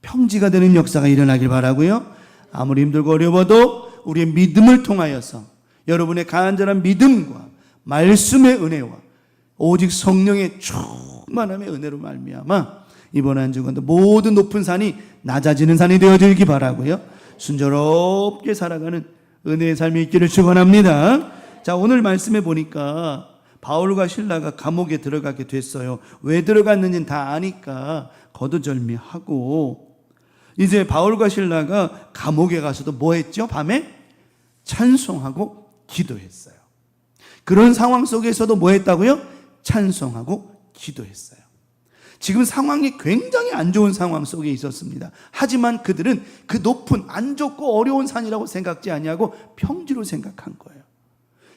평지가 되는 역사가 일어나길 바라고요. 아무리 힘들고 어려워도 우리의 믿음을 통하여서 여러분의 간절한 믿음과 말씀의 은혜와 오직 성령의 충만함의 은혜로 말미암아 이번 한 주간도 모든 높은 산이 낮아지는 산이 되어지기 바라고요. 순조롭게 살아가는 은혜의 삶이 있기를 축원합니다. 자, 오늘 말씀에 보니까 바울과 실라가 감옥에 들어가게 됐어요. 왜 들어갔는지는 다 아니까 거두절미하고 이제 바울과 실라가 감옥에 가서도 뭐 했죠? 밤에 찬송하고 기도했어요. 그런 상황 속에서도 뭐 했다고요? 찬송하고 기도했어요. 지금 상황이 굉장히 안 좋은 상황 속에 있었습니다. 하지만 그들은 그 높은 안 좋고 어려운 산이라고 생각지 아니하고 평지로 생각한 거예요.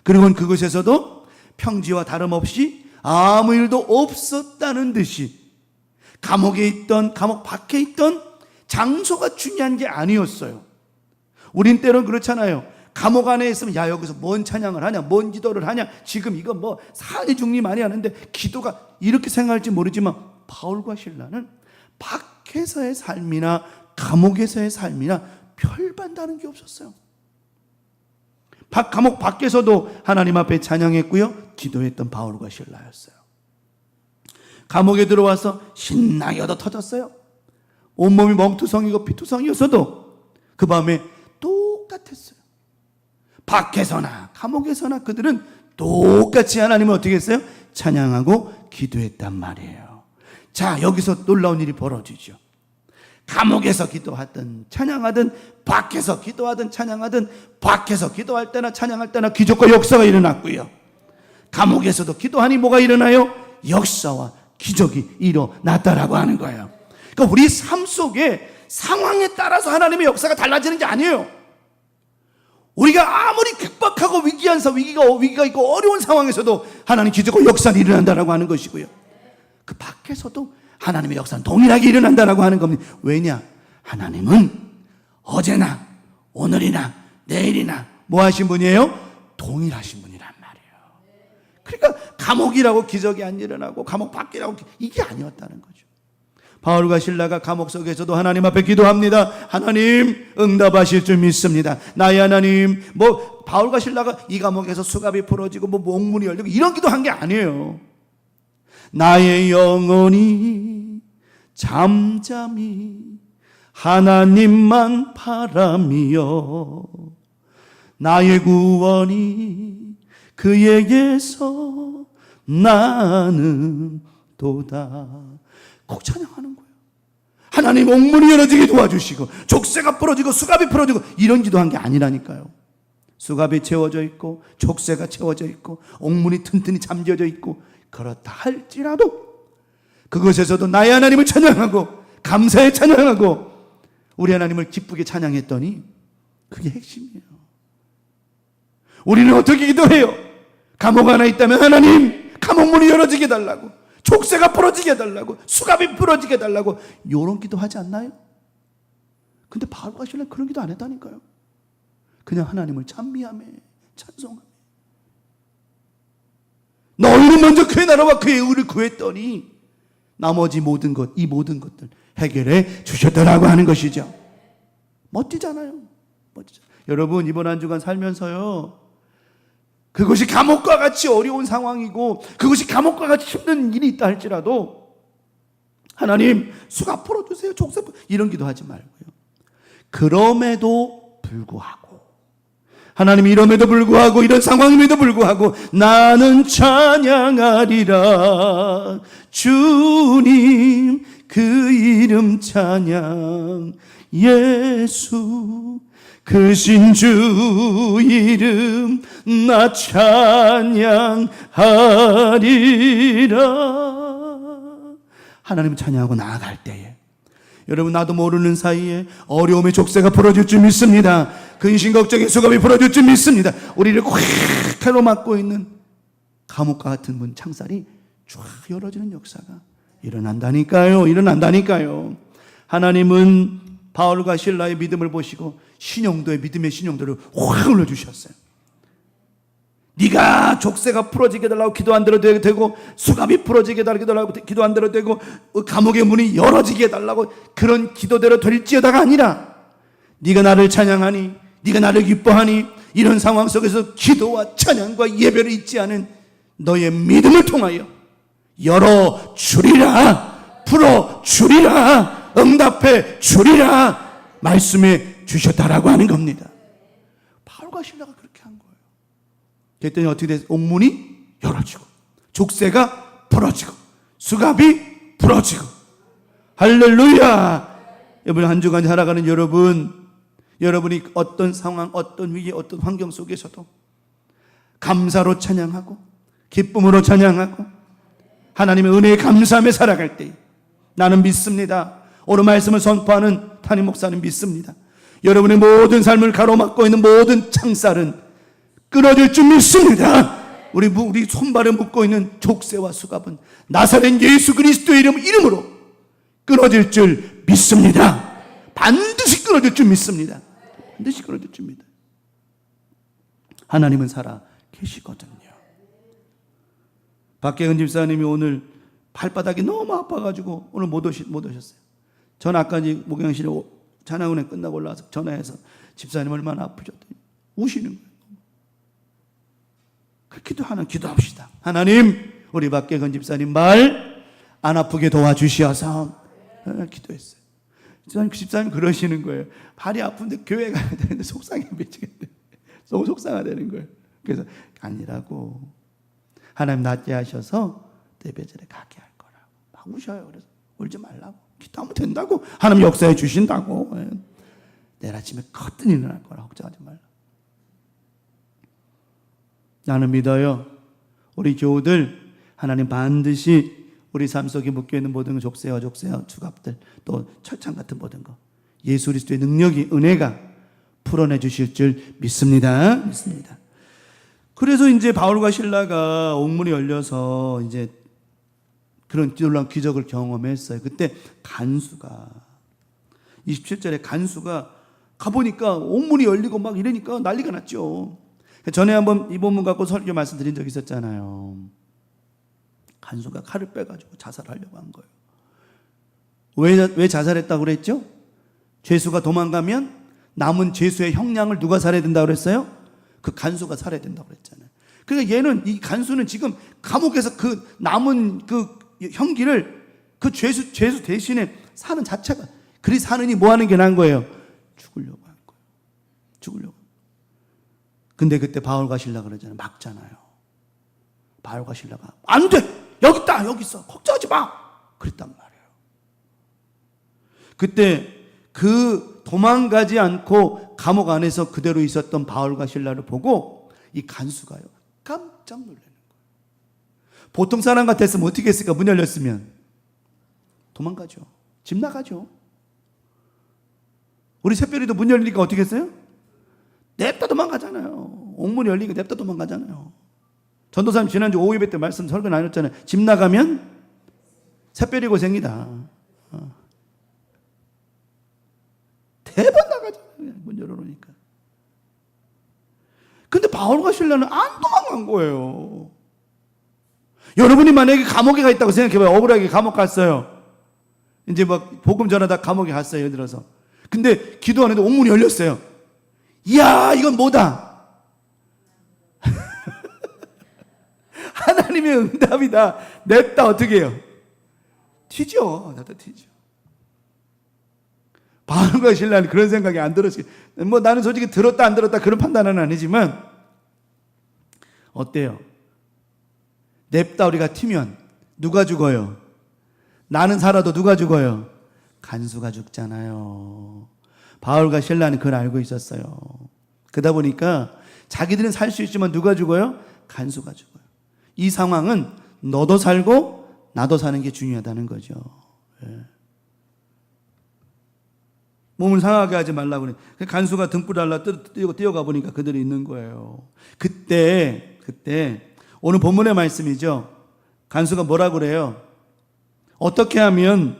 그리고 그곳에서도 평지와 다름없이 아무 일도 없었다는 듯이 감옥에 있던, 감옥 밖에 있던 장소가 중요한 게 아니었어요. 우린 때론 그렇잖아요. 감옥 안에 있으면 야 여기서 뭔 찬양을 하냐, 뭔 기도를 하냐, 지금 이거 뭐 산이 중리 많이 하는데 기도가 이렇게 생각할지 모르지만 바울과 실라는 밖에서의 삶이나 감옥에서의 삶이나 별반 다른 게 없었어요. 감옥 밖에서도 하나님 앞에 찬양했고요, 기도했던 바울과 실라였어요. 감옥에 들어와서 신나게 얻어 터졌어요. 온몸이 멍투성이고 피투성이었어도 그 밤에 똑같았어요. 밖에서나 감옥에서나 그들은 똑같이 하나님을 어떻게 했어요? 찬양하고 기도했단 말이에요. 자, 여기서 놀라운 일이 벌어지죠. 감옥에서 기도하든 찬양하든 밖에서 기도하든 찬양하든 밖에서 기도할 때나 찬양할 때나 기적과 역사가 일어났고요. 감옥에서도 기도하니 뭐가 일어나요? 역사와 기적이 일어났다라고 하는 거예요. 그러니까 우리 삶 속에 상황에 따라서 하나님의 역사가 달라지는 게 아니에요. 우리가 아무리 극박하고 위기가 있고 어려운 상황에서도 하나님 기적과 역사는 일어난다라고 하는 것이고요. 그 밖에서도 하나님의 역사는 동일하게 일어난다라고 하는 겁니다. 왜냐? 하나님은 어제나 오늘이나 내일이나 뭐 하신 분이에요? 동일하신 분이란 말이에요. 그러니까 감옥이라고 기적이 안 일어나고 감옥 밖이라고 이게 아니었다는 거죠. 바울과 실라가 감옥 속에서도 하나님 앞에 기도합니다. 하나님 응답하실 줄 믿습니다. 나의 하나님. 바울과 실라가 이 감옥에서 수갑이 풀어지고 몽문이 열리고 이런 기도한 게 아니에요. 나의 영혼이 잠잠히 하나님만 바라며 나의 구원이 그에게서 나는 도다. 꼭 찬양하는 거예요. 하나님 옥문이 열어지게 도와주시고 족쇄가 풀어지고 수갑이 풀어지고 이런 기도한 게 아니라니까요. 수갑이 채워져 있고 족쇄가 채워져 있고 옥문이 튼튼히 잠겨져 있고 그렇다 할지라도 그것에서도 나의 하나님을 찬양하고 감사에 찬양하고 우리 하나님을 기쁘게 찬양했더니 그게 핵심이에요. 우리는 어떻게 기도해요? 감옥 하나 있다면 하나님 감옥문이 열어지게 해달라고, 족쇄가 풀어지게 해달라고, 수갑이 풀어지게 해달라고 이런 기도 하지 않나요? 근데 바울과 실라는 그런 기도 안 했다니까요. 그냥 하나님을 찬미하며 찬송하며 너희는 먼저 그의 나라와 그의 의를 구했더니 나머지 모든 것, 이 모든 것들 해결해 주셨더라고 하는 것이죠. 멋지잖아요. 여러분 이번 한 주간 살면서요, 그것이 감옥과 같이 어려운 상황이고 그것이 감옥과 같이 힘든 일이 있다 할지라도 하나님 수갑 풀어주세요, 족쇄 이런 기도하지 말고요. 그럼에도 불구하고 하나님 이럼에도 불구하고 이런 상황임에도 불구하고 나는 찬양하리라 주님 그 이름 찬양 예수 크신 주 이름 나 찬양하리라. 하나님 찬양하고 나아갈 때에 여러분, 나도 모르는 사이에 어려움의 족쇄가 풀어질 줄 믿습니다. 근심 걱정의 수갑이 풀어질 줄 믿습니다. 우리를 꽉 가로막고 있는 감옥과 같은 문 창살이 쫙 열어지는 역사가 일어난다니까요. 하나님은 바울과 실라의 믿음을 보시고 신용도의 믿음의 신용도를 확 올려주셨어요. 네가 족쇄가 풀어지게 해달라고 기도 안 들어도 되고, 수갑이 풀어지게 해달라고 기도 안 들어도 되고, 감옥의 문이 열어지게 해달라고 그런 기도대로 될지어다가 아니라, 네가 나를 찬양하니, 네가 나를 기뻐하니, 이런 상황 속에서 기도와 찬양과 예배를 잊지 않은 너의 믿음을 통하여 열어주리라, 풀어주리라, 응답해 주리라 말씀해 주셨다라고 하는 겁니다. 바울과 실라가 그렇게 한 거예요. 그랬더니 어떻게 됐어요? 옥문이 열어지고, 족쇄가 풀어지고, 수갑이 풀어지고. 할렐루야. 여러분, 한 주간 살아가는 여러분이 어떤 상황, 어떤 위기, 어떤 환경 속에서도 감사로 찬양하고 기쁨으로 찬양하고 하나님의 은혜에 감사하며 살아갈 때, 나는 믿습니다. 오늘 말씀을 선포하는 담임 목사는 믿습니다. 여러분의 모든 삶을 가로막고 있는 모든 창살은 끊어질 줄 믿습니다. 우리 손발에 묶고 있는 족쇄와 수갑은 나사렛 예수 그리스도의 이름으로 끊어질 줄 믿습니다. 반드시 끊어질 줄 믿습니다. 반드시 끊어질 줄 믿어요. 하나님은 살아 계시거든요. 박계근 집사님이 오늘 발바닥이 너무 아파가지고 오늘 못 오셨어요. 전 아까 이제 목양실에 찬양은혜 끝나고 올라와서 전화해서 집사님 얼마나 아프셨더니 우시는 거예요. 기도합시다. 하나님, 우리 박계근 집사님 말 안 아프게 도와주시어서 기도했어요. 집사님 그러시는 거예요. 발이 아픈데 교회 가야 되는데 속상해 미치겠네. 너무 속상하다는 거예요. 그래서 아니라고, 하나님 낫게 하셔서 예배전에 가게 할 거라고 막 우셔요. 그래서 울지 말라고, 기도하면 된다고, 하나님 역사해 주신다고, 내일 아침에 커튼 일어날 거라 걱정하지 말라. 나는 믿어요. 우리 교우들 하나님 반드시 우리 삶 속에 묶여있는 모든 족쇄와 주갑들, 또 철창 같은 모든 거, 예수 그리스도의 능력이, 은혜가 풀어내 주실 줄 믿습니다. 그래서 이제 바울과 실라가 옥문이 열려서 이제 그런 놀라운 기적을 경험했어요. 그때 간수가 27절에 간수가 가보니까 옥문이 열리고 막 이러니까 난리가 났죠. 전에 한번 이 본문 갖고 설교 말씀드린 적이 있었잖아요. 간수가 칼을 빼가지고 자살하려고 한 거예요. 왜 자살했다고 그랬죠? 죄수가 도망가면 남은 죄수의 형량을 누가 살해야 된다고 그랬어요? 그 간수가 살해야 된다고 그랬잖아요. 그러니까 이 간수는 지금 감옥에서 그 남은 그 형기를 그 죄수 대신에 사는 자체가, 그리 사느니 뭐 하는 게 나은 거예요? 죽으려고 한 거예요. 근데 그때 바울과 실라 그러잖아요. 막잖아요. 바울과 실라가 안 돼! 여기 있다! 여기 있어! 걱정하지 마! 그랬단 말이에요. 그때 그 도망가지 않고 감옥 안에서 그대로 있었던 바울과 실라를 보고 이 간수가요, 깜짝 놀라는 거예요. 보통 사람 같았으면 어떻게 했을까? 문 열렸으면 도망가죠. 집 나가죠. 우리 새별이도 문 열리니까 어떻게 했어요? 냅다 도망가잖아요. 옥문이 열리니까 냅다 도망가잖아요. 전도사님 지난주 5예배 때 말씀 설교 나눴잖아요. 집 나가면 새별이 고생이다. 대번 나가잖아요. 문 열어놓으니까. 근데 바울과 실라는 안 도망간 거예요. 여러분이 만약에 감옥에 가 있다고 생각해봐요. 억울하게 감옥 갔어요. 이제 막 복음 전하다 감옥에 갔어요. 예를 들어서. 근데 기도하는데 옥문이 열렸어요. 이야, 이건 뭐다? 하나님의 응답이다. 냅다 어떻게 해요? 튀죠. 냅다 튀죠. 바울과 실라는 그런 생각이 안 들었어요. 뭐 나는 솔직히 들었다 안 들었다 그런 판단은 아니지만 어때요? 냅다 우리가 튀면 누가 죽어요? 나는 살아도 누가 죽어요? 간수가 죽잖아요. 바울과 실라는 그걸 알고 있었어요. 그러다 보니까 자기들은 살 수 있지만 누가 죽어요? 간수가 죽어요. 이 상황은 너도 살고 나도 사는 게 중요하다는 거죠. 예. 몸을 상하게 하지 말라고 그래. 간수가 등불 달라 뛰어가 보니까 그들이 있는 거예요. 그때 오늘 본문의 말씀이죠. 간수가 뭐라고 그래요? 어떻게 하면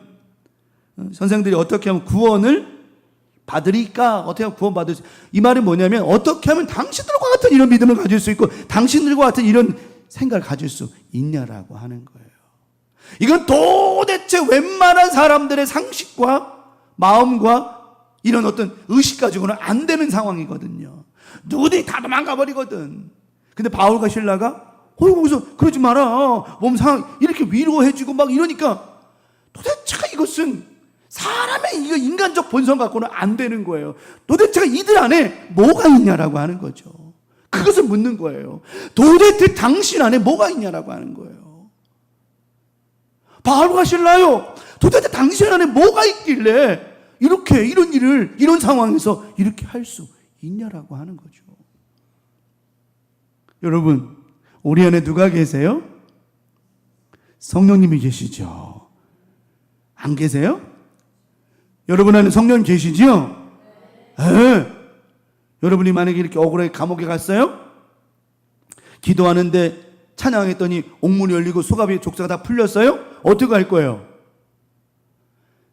선생들이 어떻게 하면 구원을 받으리까? 어떻게 하면 구원 받을 수? 이 말이 뭐냐면 어떻게 하면 당신들과 같은 이런 믿음을 가질 수 있고 당신들과 같은 이런 생각을 가질 수 있냐라고 하는 거예요. 이건 도대체 웬만한 사람들의 상식과 마음과 이런 어떤 의식 가지고는 안 되는 상황이거든요. 누구들이 다 도망가 버리거든. 근데 바울과 실라가 거기서 그러지 마라. 몸 상황 이렇게 위로해주고 막 이러니까 도대체가 이것은 사람의 이거 인간적 본성 갖고는 안 되는 거예요. 도대체가 이들 안에 뭐가 있냐라고 하는 거죠. 그것을 묻는 거예요. 도대체 당신 안에 뭐가 있냐라고 하는 거예요. 바울과 실라요. 도대체 당신 안에 뭐가 있길래 이렇게 이런 일을 이런 상황에서 이렇게 할 수 있냐라고 하는 거죠. 여러분, 우리 안에 누가 계세요? 성령님이 계시죠. 안 계세요? 여러분 안에 성령 계시죠? 네. 여러분이 만약에 이렇게 억울하게 감옥에 갔어요? 기도하는데 찬양했더니 옥문이 열리고 수갑이 족사가 다 풀렸어요? 어떻게 할 거예요?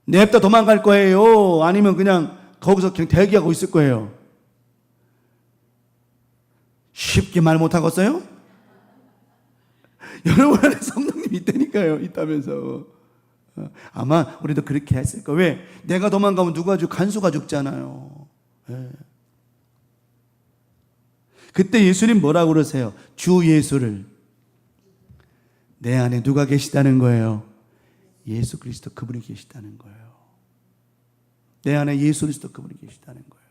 냅다 도망갈 거예요? 아니면 그냥 거기서 그냥 대기하고 있을 거예요? 쉽게 말 못하겠어요? 여러분 안에 성령님이 있다니까요. 있다면서. 아마 우리도 그렇게 했을 거예요. 왜? 내가 도망가면 누가 죽? 간수가 죽잖아요. 네. 그때 예수님 뭐라고 그러세요? 주 예수를. 내 안에 누가 계시다는 거예요? 예수 그리스도 그분이 계시다는 거예요. 내 안에 예수 그리스도 그분이 계시다는 거예요.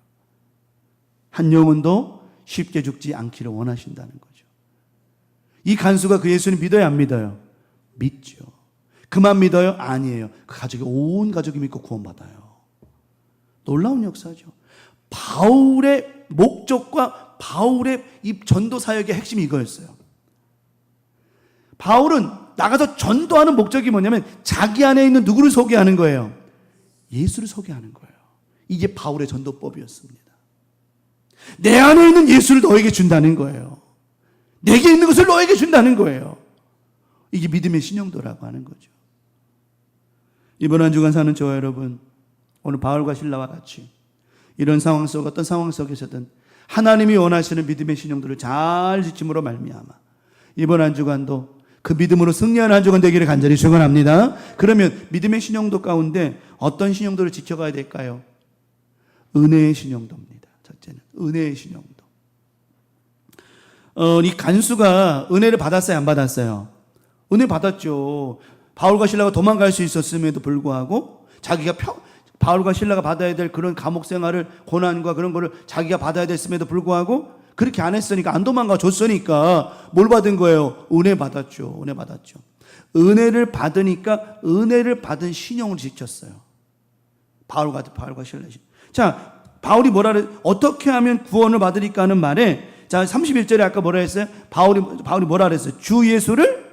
한 영혼도 쉽게 죽지 않기를 원하신다는 거죠. 이 간수가 그 예수님 믿어요, 안 믿어요? 믿죠. 그만 믿어요? 아니에요. 그 가족이 온 가족이 믿고 구원받아요. 놀라운 역사죠. 바울의 목적과 바울의 이 전도 사역의 핵심이 이거였어요. 바울은 나가서 전도하는 목적이 뭐냐면 자기 안에 있는 누구를 소개하는 거예요? 예수를 소개하는 거예요. 이게 바울의 전도법이었습니다. 내 안에 있는 예수를 너에게 준다는 거예요. 내게 있는 것을 너에게 준다는 거예요. 이게 믿음의 신용도라고 하는 거죠. 이번 한 주간 사는 저와 여러분, 오늘 바울과 실라와 같이 이런 상황 속 어떤 상황 속에서든 하나님이 원하시는 믿음의 신용도를 잘 지킴으로 말미암아 이번 한 주간도 그 믿음으로 승리하는 한 주간 되기를 간절히 축원합니다. 그러면 믿음의 신용도 가운데 어떤 신용도를 지켜가야 될까요? 은혜의 신용도입니다. 첫째는 은혜의 신용도. 이 간수가 은혜를 받았어요, 안 받았어요? 은혜 받았죠. 바울과 실라가 도망갈 수 있었음에도 불구하고 자기가 바울과 실라가 받아야 될 그런 감옥 생활을 고난과 그런 거를 자기가 받아야 됐음에도 불구하고 그렇게 안 했으니까 안 도망가 줬으니까 뭘 받은 거예요? 은혜 받았죠. 은혜 받았죠. 은혜를 받으니까 은혜를 받은 신용을 지켰어요. 바울과 실라. 자, 바울이 뭐라 그래? 어떻게 하면 구원을 받으리까 하는 말에 자, 31절에 아까 뭐라 했어요? 바울이 뭐라 그랬어요? 주 예수를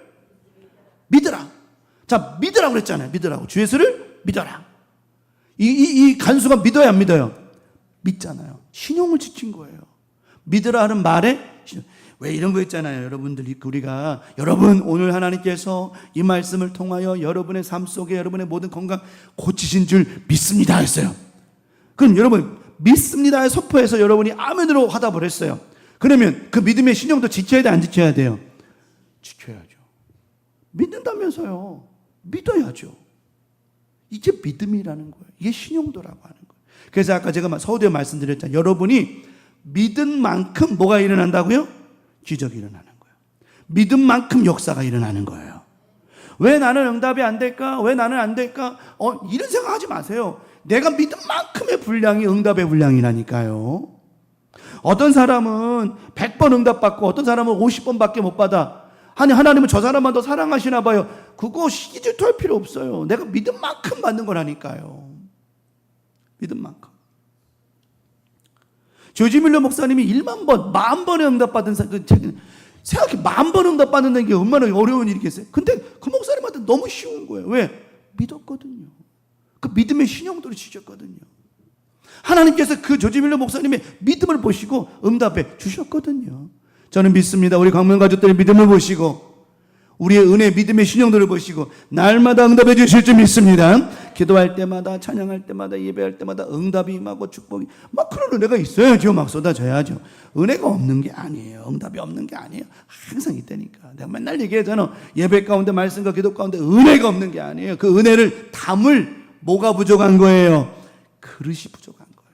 믿으라. 자, 믿으라고 그랬잖아요. 믿으라고. 주 예수를 믿어라. 이 간수가 믿어야 안 믿어요? 믿잖아요. 신용을 지킨 거예요. 믿으라 하는 말에 왜 이런 거 있잖아요. 여러분들이 우리가 여러분 오늘 하나님께서 이 말씀을 통하여 여러분의 삶 속에 여러분의 모든 건강 고치신 줄 믿습니다 했어요. 그럼 여러분 믿습니다에 선포해서 여러분이 아멘으로 화답을 했어요. 그러면 그 믿음의 신용도 지켜야 돼, 안 지켜야 돼요? 지켜야죠. 믿는다면서요. 믿어야죠. 이게 믿음이라는 거예요. 이게 신용도라고 하는 거예요. 그래서 아까 제가 서두에 말씀드렸잖아요. 여러분이 믿은 만큼 뭐가 일어난다고요? 기적이 일어나는 거예요. 믿은 만큼 역사가 일어나는 거예요. 왜 나는 응답이 안 될까? 왜 나는 안 될까? 이런 생각하지 마세요. 내가 믿은 만큼의 분량이 응답의 분량이라니까요. 어떤 사람은 100번 응답받고 어떤 사람은 50번밖에 못 받아. 아니 하나님은 저 사람만 더 사랑하시나 봐요. 그거 시기질투할 필요 없어요. 내가 믿은 만큼 받는 거라니까요. 믿은 만큼. 조지 밀러 목사님이 1만 번, 10,000번의 응답받은 그 책, 생각해 10,000번 응답받는다는 게 얼마나 어려운 일이겠어요. 근데 그 목사님한테 너무 쉬운 거예요. 왜? 믿었거든요. 그 믿음의 신용도를 지셨거든요. 하나님께서 그 조지 밀러 목사님의 믿음을 보시고 응답해 주셨거든요. 저는 믿습니다. 우리 광명 가족들의 믿음을 보시고 우리의 은혜, 믿음의 신용도를 보시고 날마다 응답해 주실 줄 믿습니다. 기도할 때마다, 찬양할 때마다, 예배할 때마다 응답이 임하고 축복이 막 그런 은혜가 있어야죠. 막 쏟아져야죠. 은혜가 없는 게 아니에요. 응답이 없는 게 아니에요. 항상 있다니까. 내가 맨날 얘기하잖아. 예배 가운데, 말씀과 기도 가운데 은혜가 없는 게 아니에요. 그 은혜를 담을 뭐가 부족한 거예요? 그릇이 부족한 거예요.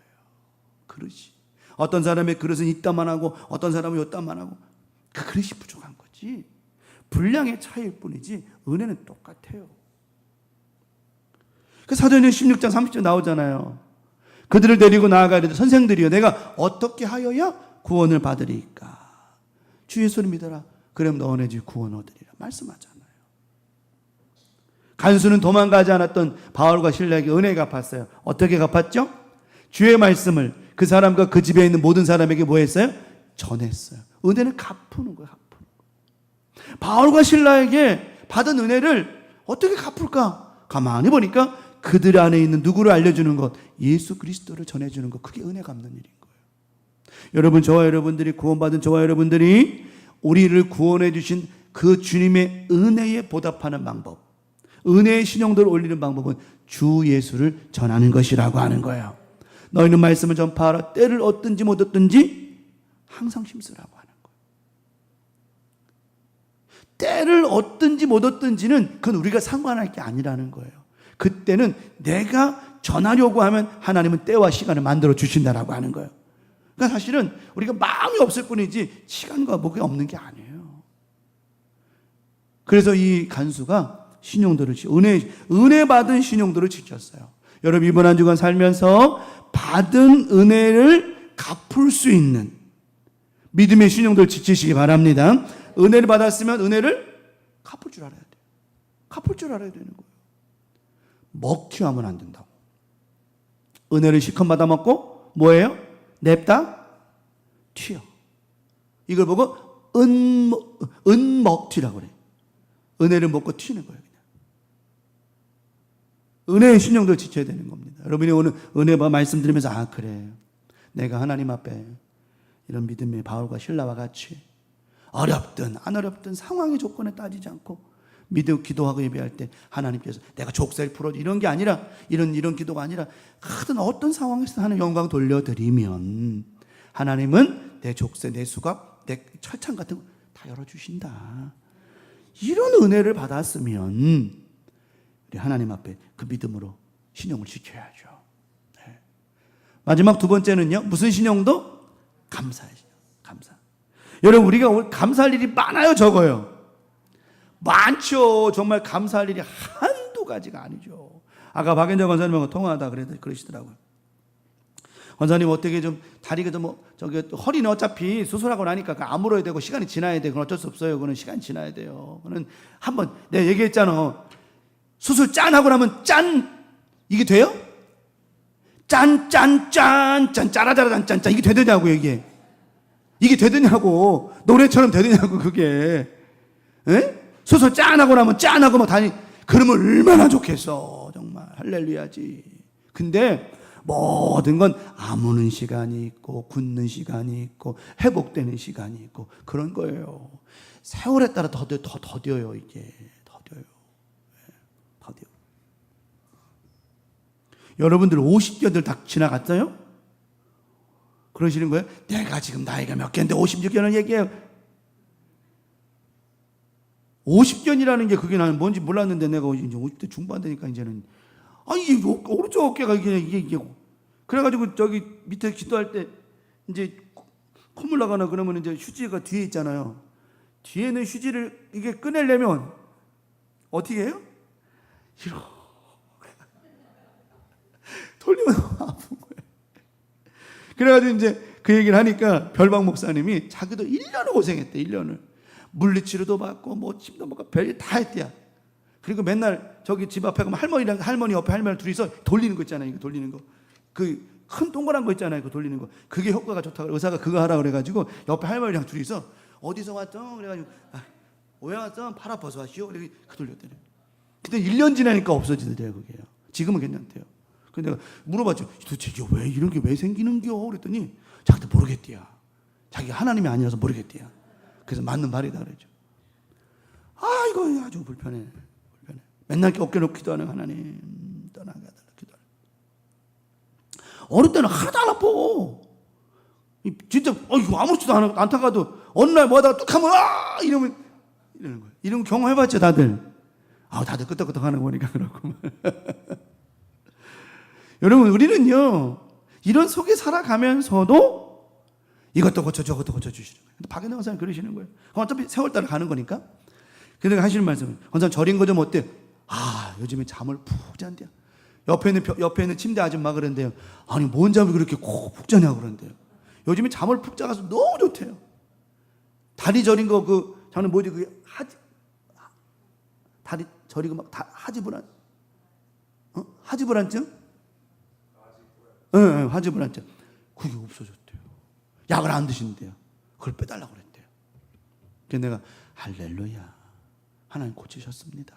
그릇이. 어떤 사람의 그릇은 이따만 하고 어떤 사람은 요따만 하고 그 그릇이 부족한 거지. 분량의 차이일 뿐이지 은혜는 똑같아요. 그 사도행전 16장 30절 나오잖아요. 그들을 데리고 나아가야 되 선생들이여 내가 어떻게 하여야 구원을 받으리까? 주 예수를 믿어라. 그럼 너네 집 구원 얻으리라 말씀하잖아요. 간수는 도망가지 않았던 바울과 실라에게 은혜 갚았어요. 어떻게 갚았죠? 주의 말씀을 그 사람과 그 집에 있는 모든 사람에게 뭐 했어요? 전했어요. 은혜는 갚는 거예요. 바울과 실라에게 받은 은혜를 어떻게 갚을까? 가만히 보니까 그들 안에 있는 누구를 알려주는 것, 예수 그리스도를 전해주는 것, 그게 은혜 갚는 일인 거예요. 여러분, 저와 여러분들이 구원받은 저와 여러분들이 우리를 구원해 주신 그 주님의 은혜에 보답하는 방법, 은혜의 신용도를 올리는 방법은 주 예수를 전하는 것이라고 하는 거예요. 너희는 말씀을 전파하라. 때를 얻든지 못 얻든지 항상 힘쓰라고 하는 거예요. 때를 얻든지 못 얻든지는 그건 우리가 상관할 게 아니라는 거예요. 그때는 내가 전하려고 하면 하나님은 때와 시간을 만들어 주신다라고 하는 거예요. 그러니까 사실은 우리가 마음이 없을 뿐이지 시간과 뭐가 없는 게 아니에요. 그래서 이 간수가 신용도를 은혜 받은 신용도를 지켰어요. 여러분, 이번 한 주간 살면서 받은 은혜를 갚을 수 있는 믿음의 신용도를 지키시기 바랍니다. 은혜를 받았으면 은혜를 갚을 줄 알아야 돼요. 갚을 줄 알아야 되는 거예요. 먹튀하면 안 된다고. 은혜를 실컷 받아 먹고 뭐예요? 냅다 튀어. 이걸 보고 은먹튀라고 그래요. 은혜를 먹고 튀는 거예요. 그냥. 은혜의 신용도를 지켜야 되는 겁니다. 여러분이 오늘 은혜 말씀 들으면서 아 그래, 내가 하나님 앞에 이런 믿음의 바울과 실라와 같이 어렵든 안 어렵든 상황의 조건에 따지지 않고 믿음 기도하고 예배할 때 하나님께서 내가 족쇄를 풀어줘 이런 게 아니라 이런 기도가 아니라 하든 어떤 상황에서 하는 영광 돌려드리면 하나님은 내 족쇄, 내 수갑, 내 철창 같은 거 다 열어주신다. 이런 은혜를 받았으면 우리 하나님 앞에 그 믿음으로 신용을 지켜야죠. 네. 마지막 두 번째는요. 무슨 신용도? 감사의 신용. 감사. 여러분, 우리가 오늘 감사할 일이 많아요, 적어요? 많죠. 정말 감사할 일이 한두 가지가 아니죠. 아까 박연자 권사님하고 통화하다 그러시더라고요. 권사님 어떻게 좀 다리가 좀 허리는 어차피 수술하고 나니까 아물어야 되고 시간이 지나야 돼. 그건 어쩔 수 없어요. 그건 시간이 지나야 돼요. 그는 한번 내가 얘기했잖아. 수술 짠 하고 나면 짠 이게 돼요? 짠 짜라짜라 짠 이게 되더냐고 이게. 이게 되더냐고. 노래처럼 되더냐고 그게. 에? 수술 짠하고 나면 짠하고 막 다니. 그러면 얼마나 좋겠어. 정말 할렐루야지. 근데 모든 건 아무는 시간이 있고 굳는 시간이 있고 회복되는 시간이 있고 그런 거예요. 세월에 따라 더뎌요 이게. 더뎌요. 더뎌. 여러분들 50견들 다 지나갔어요? 그러시는 거예요? 내가 지금 나이가 몇 개인데 56견을 얘기해요. 50견이라는 게 그게 나는 뭔지 몰랐는데 내가 이제 50대 중반 되니까 이제는 이게 오른쪽 어깨가 이게 그래가지고 저기 밑에 기도할 때 이제 콧물 나거나 그러면 이제 휴지가 뒤에 있잖아요. 뒤에는 휴지를 이게 꺼내려면 어떻게 해요? 이렇게 돌리면 아픈 거예요. 그래가지고 이제 그 얘기를 하니까 별박 목사님이 자기도 1년을 고생했대. 1년을 물리치료도 받고 뭐 침도 먹고 별일 다 했대야. 그리고 맨날 저기 집 앞에 가면 할머니 옆에 할머니 둘이서 돌리는 거 있잖아요. 이거 돌리는 거. 그 큰 동그란 거 있잖아요. 그 돌리는 거. 그게 효과가 좋다고 의사가 그거 하라 그래가지고 옆에 할머니랑 둘이서 어디서 왔죠? 그래가지고 왜 왔어? 팔 아파서 왔시오? 그래 그 돌렸더니. 근데 1년 지나니까 없어지더래요 그게요. 지금은 괜찮대요. 근데 내가 물어봤죠. 도대체 이게 왜 이런 게 왜 생기는겨? 그랬더니 자기도 모르겠대요. 자기가 하나님이 아니라서 모르겠대요. 그래서 맞는 말이다 그랬죠. 아 이거 아주 불편해. 맨날 어깨 놓기도 하는 하나님 떠나게 하달라 기도하라. 어릴 때는 하나도 안 아파. 진짜 이거 아무렇지도 않다가도 어느 날 뭐하다가 뚝 하면 이러는 거예요. 이런 거 경험해봤죠 다들. 다들 끄떡끄떡 하는 거니까 그렇고. 여러분 우리는요 이런 속에 살아가면서도 이것도 고쳐 저것도 고쳐주시는 거예요. 근데 박연호 선생님 그러시는 거예요. 어차피 세월 따라 가는 거니까. 근데 하시는 말씀은 원장 저린 거 좀 어때? 요즘에 잠을 푹 잔대요. 옆에 있는 침대 아줌마 그런데요. 아니 뭔 잠을 그렇게 푹 자냐고 그러는데요. 요즘에 잠을 푹 자가서 너무 좋대요. 다리 저린 거 저는 뭐지 그게 다리 저리고 막 하지불안 하지불안증? 응, 하지불안증. 그게 없어졌대요. 약을 안 드신대요. 그걸 빼달라고 그랬대요. 그래서 내가 할렐루야 하나님 고치셨습니다.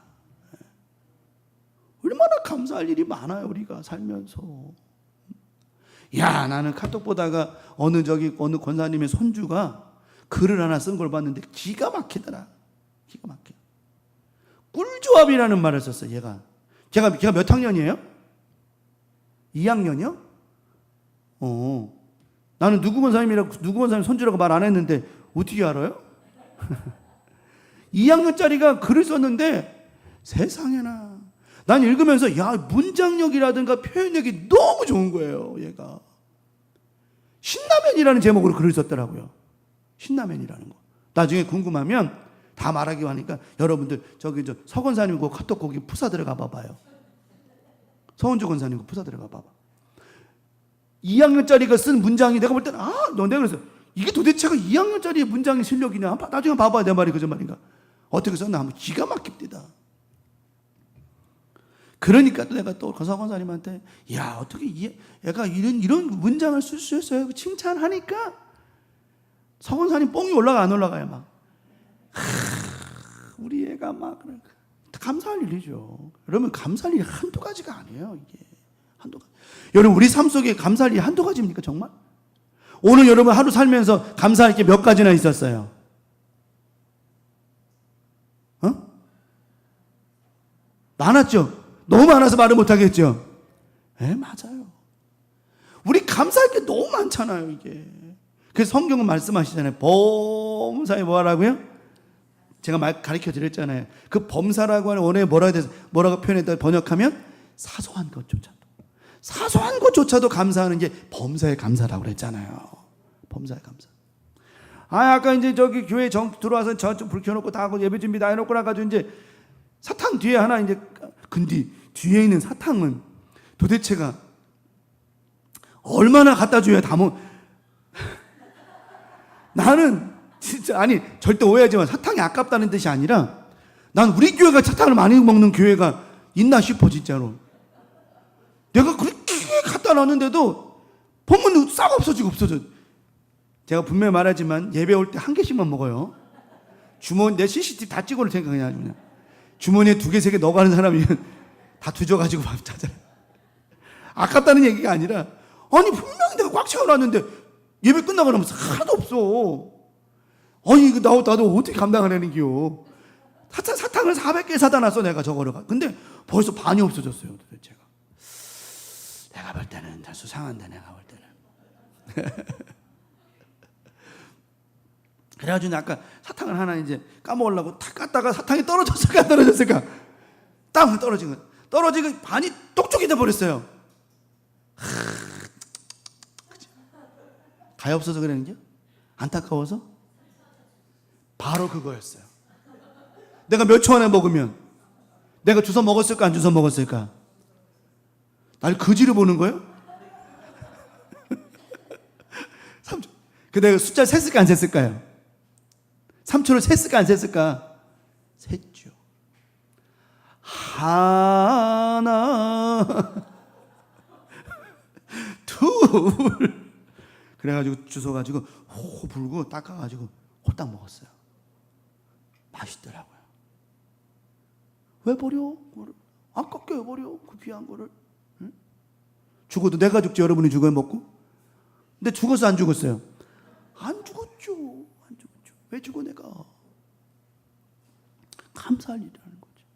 얼마나 감사할 일이 많아요 우리가 살면서. 나는 카톡 보다가 어느 권사님의 손주가 글을 하나 쓴 걸 봤는데 기가 막히더라. 기가 막혀. 꿀조합이라는 말을 썼어요. 걔가 몇 학년이에요? 2학년이요? 나는 누구 권사님 손주라고 말 안 했는데 어떻게 알아요? 2학년짜리가 글을 썼는데 세상에나 난 읽으면서 문장력이라든가 표현력이 너무 좋은 거예요. 얘가 신라면이라는 제목으로 글을 썼더라고요. 신라면이라는 거. 나중에 궁금하면 다 말하기로 하니까 여러분들 서 권사님 그 카톡 거기 푸사 들어가 봐봐요. 서원주 권사님 그 푸사 들어가 봐봐. 2학년짜리가 쓴 문장이 내가 볼 때는 내가 그래서 이게 도대체가 2학년짜리의 문장의 실력이냐? 나중에 봐봐 내 말이 거짓말인가? 어떻게 썼나 하면 기가 막힙니다. 그러니까 내가 또 권사 권사님한테 어떻게 얘가 이런 문장을 쓸 수 있어요? 칭찬하니까 서 권사님 뽕이 안 올라가요 막. 우리 애가 막 감사할 일이죠. 여러분 감사할 일이 한두 가지가 아니에요. 이게 한두 가지. 여러분 우리 삶 속에 감사할 일이 한두 가지입니까 정말? 오늘 여러분 하루 살면서 감사할 게 몇 가지나 있었어요? 많았죠? 너무 많아서 말을 못하겠죠? 맞아요. 우리 감사할 게 너무 많잖아요 이게. 그래서 성경은 말씀하시잖아요. 범사에 뭐하라고요? 제가 가르쳐 드렸잖아요. 그 범사라고 하는 원어에 뭐라고 표현했다 번역하면 사소한 것조차도 감사하는 게 범사의 감사라고 그랬잖아요. 범사의 감사. 아까 이제 교회 들어와서 저쪽 불 켜놓고 다 하고 예배 준비 다 해놓고 나가지고 이제 사탕 뒤에 하나 이제 근데 뒤에 있는 사탕은 도대체가 얼마나 갖다 줘야 나는 진짜 절대 오해하지 마. 사탕이 아깝다는 뜻이 아니라 난 우리 교회가 사탕을 많이 먹는 교회가 있나 싶어 진짜로. 내가 그렇게 갖다 놨는데도 보면 싹 없어져. 제가 분명히 말하지만 예배 올 때 한 개씩만 먹어요. 내 CCTV 다 찍어놓을 테니까 그냥 주머니에 2개, 3개 넣어가는 사람이면 다 뒤져가지고 밥 찾아요. 아깝다는 얘기가 아니라 분명히 내가 꽉 채워놨는데 예배 끝나고 나면 하나도 없어. 이거 나도 어떻게 감당하려는겨. 사탕을 400개 사다 놨어 내가 저거를. 근데 벌써 반이 없어졌어요 도대체가. 내가 볼 때는 다 수상한데 내가 볼 때는. 그래가지고 아까 사탕을 하나 이제 까먹으려고 탁 깠다가 사탕이 떨어졌을까 안 떨어졌을까? 딱 떨어지고 반이 똑똑이 돼버렸어요. 가엾어서 그러는겨? 안타까워서? 바로 그거였어요. 내가 몇 초 안에 먹으면 내가 주워 먹었을까 안 주워 먹었을까? 날 거지로 보는 거예요? 3초. 내가 숫자 셌을까 안 셌을까요? 3초를 셌을까 안 셌을까? 셌죠. 하나 둘 그래가지고 주워가지고 호 불고 닦아가지고 홀딱 먹었어요. 맛있더라고요. 왜 버려? 아깝게 왜 버려? 그 귀한 거를. 응? 죽어도 내가 죽지 여러분이 죽어야 먹고? 근데 죽었어 안 죽었어요? 안 죽었죠. 안 죽었죠. 왜 죽어 내가? 감사할 일이라는 거죠.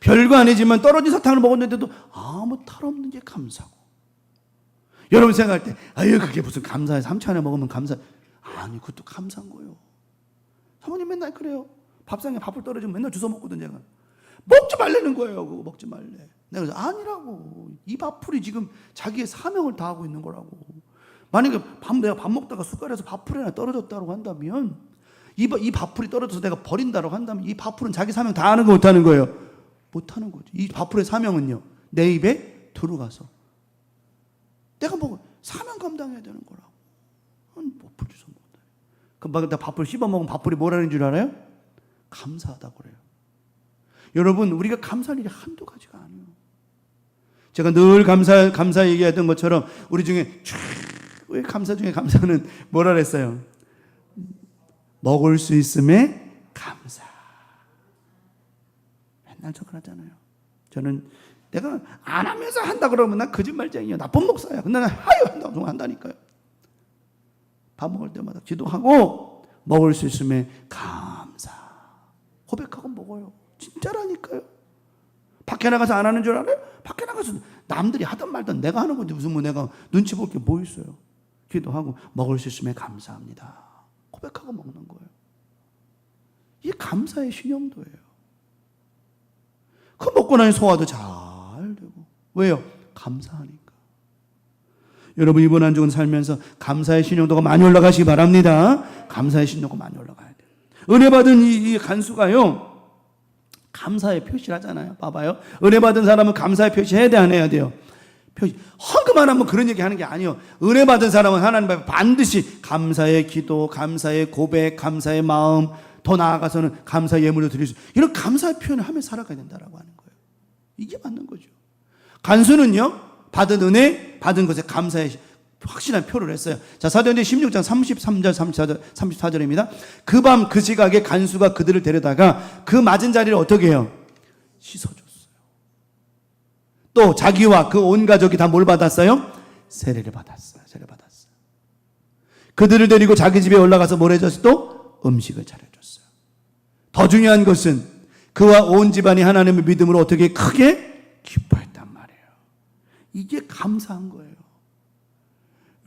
별거 아니지만 떨어진 사탕을 먹었는데도 아무 탈 없는 게 감사고. 여러분 생각할 때 아유 그게 무슨 감사해. 삼치 하나 먹으면 감사. 아니 그것도 감사한 거예요. 사모님 맨날 그래요. 밥상에 밥을 떨어지면 맨날 주워 먹거든 제가. 먹지 말라는 거예요. 그거 먹지 말래. 내가 그래서 아니라고. 이 밥풀이 지금 자기의 사명을 다하고 있는 거라고. 만약에 내가 밥 먹다가 숟갈에서 밥풀이 하나 떨어졌다고 한다면 이 밥풀이 떨어져서 내가 버린다고 한다면 이 밥풀은 자기 사명 다 하는 거 못하는 거예요? 못하는 거죠. 이 밥풀의 사명은요. 내 입에 들어가서 내가 뭐 사명 감당해야 되는 거라고. 밥풀 주워 먹는다. 그럼 나 밥풀 씹어 먹으면 밥풀이 뭐라는 줄 알아요? 감사하다고 그래요. 여러분 우리가 감사할 일이 한두 가지가 아니에요. 제가 늘 감사 얘기하던 것처럼 우리 중에 최고의 감사 중에 감사는 뭐라 그랬어요? 먹을 수 있음에 감사. 맨날 저 그러잖아요. 저는 내가 안 하면서 한다 그러면 난 거짓말쟁이야. 나쁜 목사야. 근데 난 한다고 한다니까요. 밥 먹을 때마다 기도하고 먹을 수 있음에 감사. 고백하고 먹어요. 진짜라니까요. 밖에 나가서 안 하는 줄 알아요? 밖에 나가서 남들이 하든 말든 내가 하는 건데 무슨 뭐 내가 눈치 볼 게 뭐 있어요. 기도하고 먹을 수 있음에 감사합니다. 고백하고 먹는 거예요. 이게 감사의 신용도예요. 그 먹고 나니 소화도 잘 되고. 왜요? 감사하니까. 여러분 이번 한 주간 살면서 감사의 신용도가 많이 올라가시기 바랍니다. 감사의 신용도가 많이 올라가야 돼요. 은혜 받은 이 간수가요. 감사의 표시를 하잖아요. 봐봐요. 은혜 받은 사람은 감사의 표시해야 돼, 안 해야 돼요? 표시. 헌금만 하면 그런 얘기 하는 게 아니에요. 은혜 받은 사람은 하나님 앞에 반드시 감사의 기도, 감사의 고백, 감사의 마음, 더 나아가서는 감사의 예물을 드릴 수 있어요. 이런 감사의 표현을 하며 살아가야 된다라고 하는 거예요. 이게 맞는 거죠. 간수는요, 받은 은혜, 받은 것에 감사의 확실한 표를 했어요. 자, 사도행전 16장 33절, 34절입니다. 그 밤 그 시각에 간수가 그들을 데려다가 그 맞은 자리를 어떻게 해요? 씻어줬어요. 또 자기와 그 온 가족이 다 뭘 받았어요? 세례를 받았어요. 세례 받았어요. 그들을 데리고 자기 집에 올라가서 뭘 해줬어요? 또 음식을 차려줬어요. 더 중요한 것은 그와 온 집안이 하나님의 믿음으로 어떻게 크게 기뻐했단 말이에요. 이게 감사한 거예요.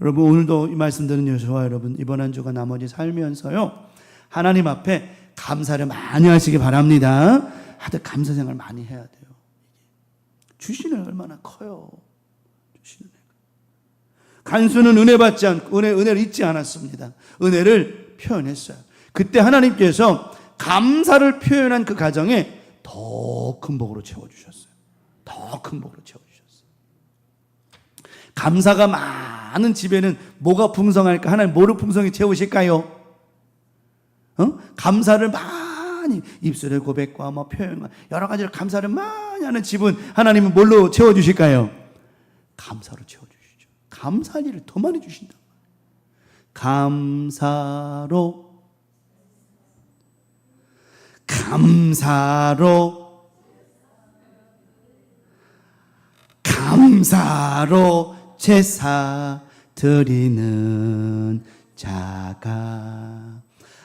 여러분 오늘도 이 말씀 듣는 저와 여러분 이번 한 주가 나머지 살면서요 하나님 앞에 감사를 많이 하시기 바랍니다. 하여튼 감사 생활 많이 해야 돼요. 주시는 얼마나 커요. 주시는 간수는 은혜 받지 않고 은혜를 잊지 않았습니다. 은혜를 표현했어요. 그때 하나님께서 감사를 표현한 그 가정에 더 큰 복으로 채워주셨어요. 더 큰 복으로 채워주셨어요. 감사가 많은 집에는 뭐가 풍성할까? 하나님 뭐로 풍성히 채우실까요? 감사를 많이 입술의 고백과 뭐 표현과 여러 가지로 감사를 많이 하는 집은 하나님은 뭘로 채워주실까요? 감사로 채워주시죠. 감사할 일을 더 많이 주신다. 감사로 제사 드리는 자가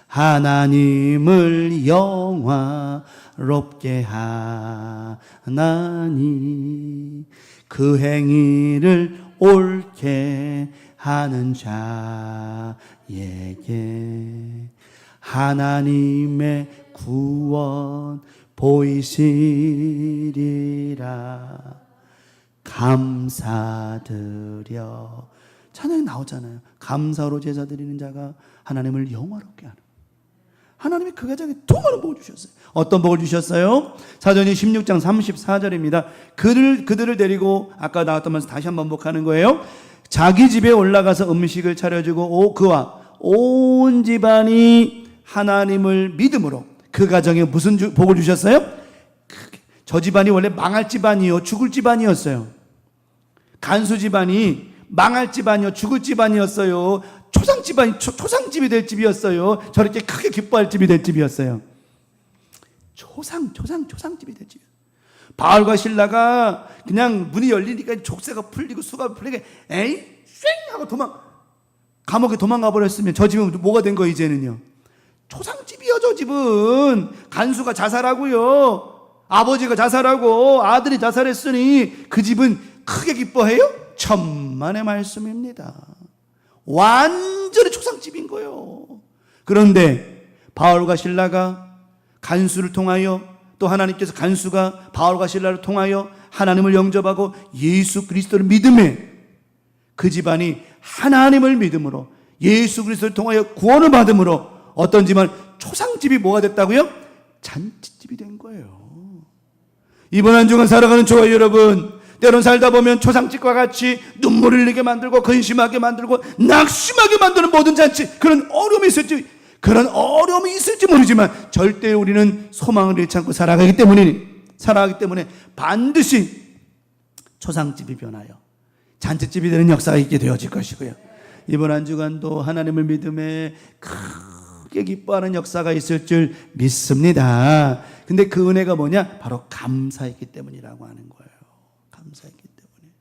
하나님을 영화롭게 하나니 그 행위를 옳게 하는 자에게 하나님의 구원 보이시리라. 감사드려. 찬양이 나오잖아요. 감사로 제사 드리는 자가 하나님을 영화롭게 하는. 하나님이 그 가정에 두 번을 복을 주셨어요. 어떤 복을 주셨어요? 사도행전 16장 34절입니다. 그들을 데리고 아까 나왔던 말씀 다시 한번 반복하는 거예요. 자기 집에 올라가서 음식을 차려주고 그와 온 집안이 하나님을 믿음으로 그 가정에 무슨 복을 주셨어요? 저 집안이 원래 망할 집안이요, 죽을 집안이었어요. 간수 집안이 망할 집안이요, 죽을 집안이었어요. 초상 집안이 초상집이 될 집이었어요. 저렇게 크게 기뻐할 집이 될 집이었어요. 초상집이 될 집이었어요. 바울과 신라가 그냥 문이 열리니까 족쇄가 풀리고 수갑이 풀리게 에이 쌩 하고 감옥에 도망가 버렸으면 저 집은 뭐가 된 거예요? 이제는요, 초상집이요. 저 집은 간수가 자살하고요, 아버지가 자살하고 아들이 자살했으니 그 집은 크게 기뻐해요? 천만의 말씀입니다. 완전히 초상집인 거예요. 그런데 바울과 신라가 간수를 통하여, 또 하나님께서 간수가 바울과 신라를 통하여 하나님을 영접하고 예수 그리스도를 믿음에 그 집안이 하나님을 믿음으로 예수 그리스도를 통하여 구원을 받음으로 어떤 집안, 초상집이 뭐가 됐다고요? 잔치집이 된 거예요. 이번 한 주간 살아가는 저와 여러분, 때론 살다 보면 초상집과 같이 눈물을 흘리게 만들고 근심하게 만들고 낙심하게 만드는 모든 잔치, 그런 어려움이 있을지 모르지만 절대 우리는 소망을 잃지 않고 살아가기 때문에 반드시 초상집이 변하여 잔치집이 되는 역사가 있게 되어질 것이고요. 이번 한 주간도 하나님을 믿음에 크게 기뻐하는 역사가 있을 줄 믿습니다. 근데 그 은혜가 뭐냐? 바로 감사했기 때문이라고 하는 거예요. 감사했기 때문에.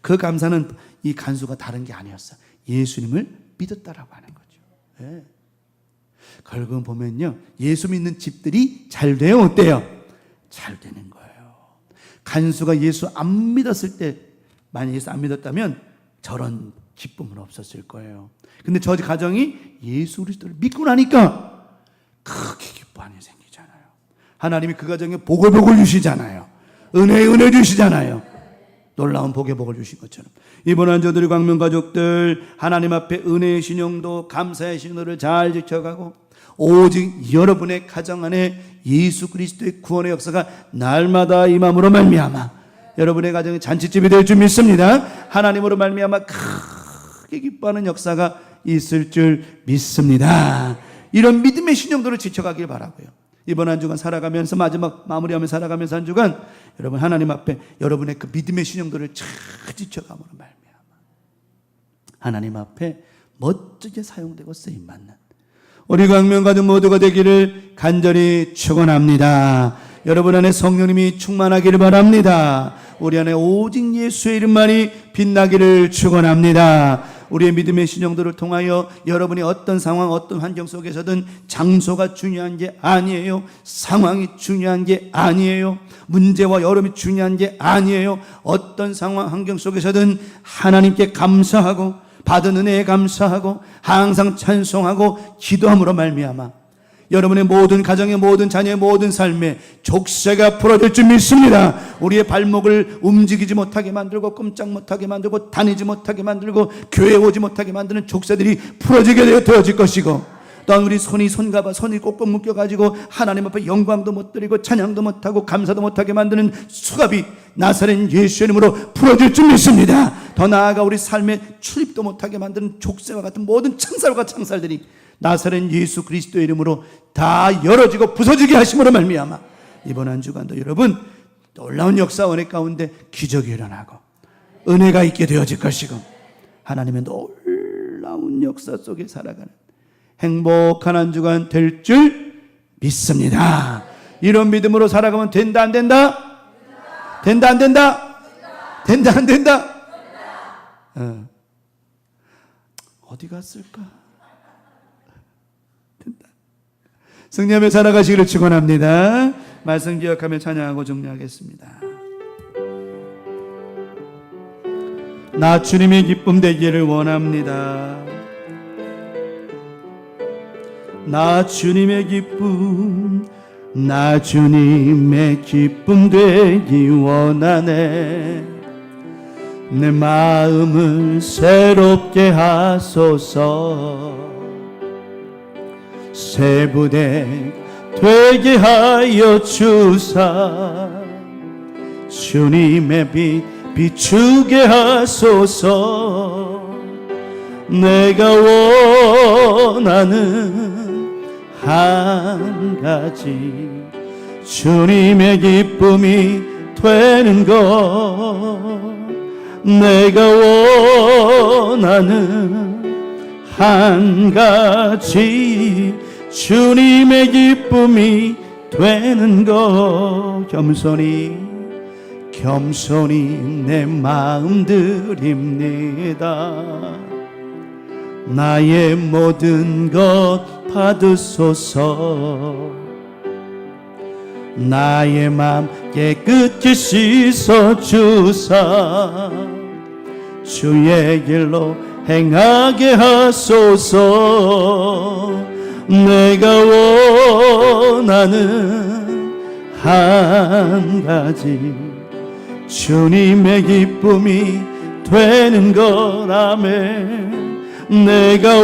그 감사는 이 간수가 다른 게 아니었어요. 예수님을 믿었다라고 하는 거죠. 네. 결국은 보면요, 예수 믿는 집들이 잘 돼요, 어때요? 잘 되는 거예요. 간수가 예수 안 믿었을 때, 만약 예수 안 믿었다면 저런 기쁨은 없었을 거예요. 근데 저 가정이 예수 그리스도를 믿고 나니까 크게 기뻐하는 일이 생기잖아요. 하나님이 그 가정에 복을 주시잖아요. 은혜 주시잖아요. 놀라운 복을 주신 것처럼 이번 한 주들이 광명 가족들, 하나님 앞에 은혜의 신용도 감사의 신호를 잘 지켜가고 오직 여러분의 가정 안에 예수 그리스도의 구원의 역사가 날마다 임함으로 말미암아 여러분의 가정이 잔치집이 될 줄 믿습니다. 하나님으로 말미암아 크게 기뻐하는 역사가 있을 줄 믿습니다. 이런 믿음의 신용도를 지켜가길 바라고요. 이번 한 주간 살아가면서, 마지막 마무리하며 살아가면서 한 주간 여러분 하나님 앞에 여러분의 그 믿음의 신용도를 잘 지켜감으로 말미암아 하나님 앞에 멋지게 사용되고 쓰임받는 우리 광명가족 모두가 되기를 간절히 축원합니다. 여러분 안에 성령님이 충만하기를 바랍니다. 우리 안에 오직 예수의 이름만이 빛나기를 축원합니다. 우리의 믿음의 신용도를 통하여 여러분이 어떤 상황, 어떤 환경 속에서든 장소가 중요한 게 아니에요. 상황이 중요한 게 아니에요. 문제와 어려움이 중요한 게 아니에요. 어떤 상황, 환경 속에서든 하나님께 감사하고 받은 은혜에 감사하고 항상 찬송하고 기도함으로 말미암아 여러분의 모든 가정의 모든 자녀의 모든 삶에 족쇄가 풀어질 줄 믿습니다. 우리의 발목을 움직이지 못하게 만들고 꼼짝 못하게 만들고 다니지 못하게 만들고 교회에 오지 못하게 만드는 족쇄들이 풀어지게 되어질 것이고, 또한 우리 손이 꼭꼭 묶여가지고 하나님 앞에 영광도 못 드리고 찬양도 못하고 감사도 못하게 만드는 수갑이 나사렛 예수의 이름으로 풀어질 줄 믿습니다. 더 나아가 우리 삶에 출입도 못하게 만드는 족쇄와 같은 모든 창살과 창살들이 나사렛 예수 그리스도의 이름으로 다 열어지고 부서지게 하심으로 말미암아 이번 한 주간도 여러분 놀라운 역사 은혜 가운데 기적이 일어나고 은혜가 있게 되어질 것이고 하나님의 놀라운 역사 속에 살아가는 행복한 한 주간 될 줄 믿습니다. 이런 믿음으로 살아가면 된다 안 된다? 된다 안 된다? 된다 안 된다? 어디 갔을까? 승리하며 살아가시기를 축원합니다. 말씀 기억하며 찬양하고 정리하겠습니다. 나 주님의 기쁨 되기를 원합니다. 나 주님의 기쁨, 나 주님의 기쁨 되기 원하네. 내 마음을 새롭게 하소서. 새 부대 되게 하여 주사 주님의 빛 비추게 하소서. 내가 원하는 한 가지 주님의 기쁨이 되는 것 내가 원하는 한 가지 주님의 기쁨이 되는 것. 겸손히 내 마음 드립니다. 나의 모든 것 받으소서. 나의 맘 깨끗이 씻어주사 주의 길로 행하게 하소서. 내가 원하는 한 가지 주님의 기쁨이 되는 것. 아멘. 내가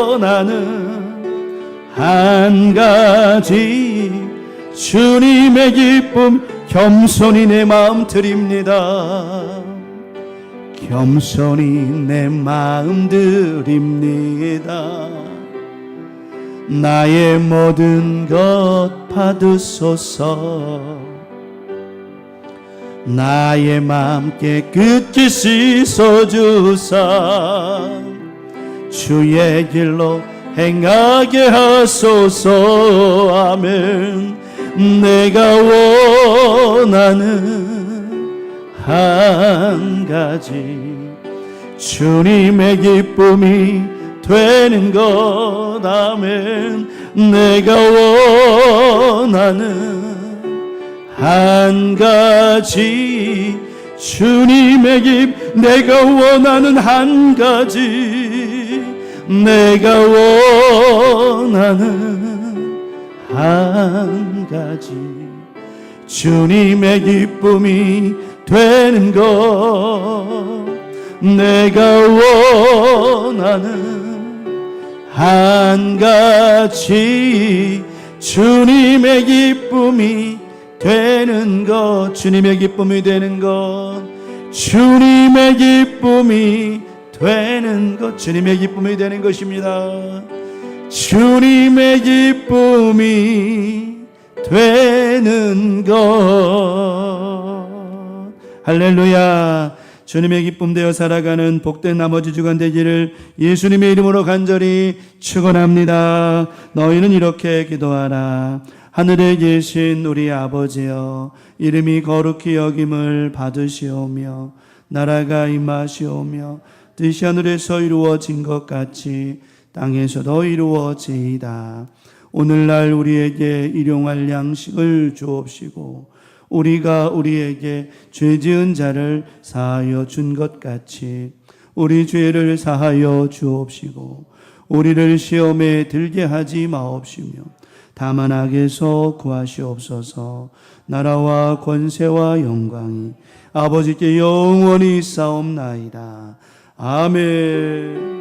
원하는 한 가지 주님의 기쁨. 겸손히 내 마음 드립니다. 겸손히 내 마음 드립니다. 나의 모든 것 받으소서. 나의 맘 깨끗이 씻어주사 주의 길로 행하게 하소서. 아멘. 내가 원하는 한 가지 주님의 기쁨이 되는 것. 아멘. 내가 원하는 한 가지 주님의 기쁨. 내가 원하는 한 가지. 내가 원하는 한 가지 주님의 기쁨이 되는 것. 내가 원하는 한 가지 주님의 기쁨이 되는 것. 주님의 기쁨이 되는 것. 주님의 기쁨이 되는 것. 주님의 기쁨이 되는 것입니다. 주님의 기쁨이 되는 것. 할렐루야. 주님의 기쁨 되어 살아가는 복된 나머지 주간 되기를 예수님의 이름으로 간절히 축원합니다. 너희는 이렇게 기도하라. 하늘에 계신 우리 아버지여, 이름이 거룩히 여김을 받으시오며 나라가 임하시오며 뜻이 하늘에서 이루어진 것 같이 땅에서도 이루어지이다. 오늘날 우리에게 일용할 양식을 주옵시고 우리가 우리에게 죄 지은 자를 사하여 준 것 같이 우리 죄를 사하여 주옵시고 우리를 시험에 들게 하지 마옵시며 다만 악에서 구하시옵소서. 나라와 권세와 영광이 아버지께 영원히 싸움나이다. 아멘.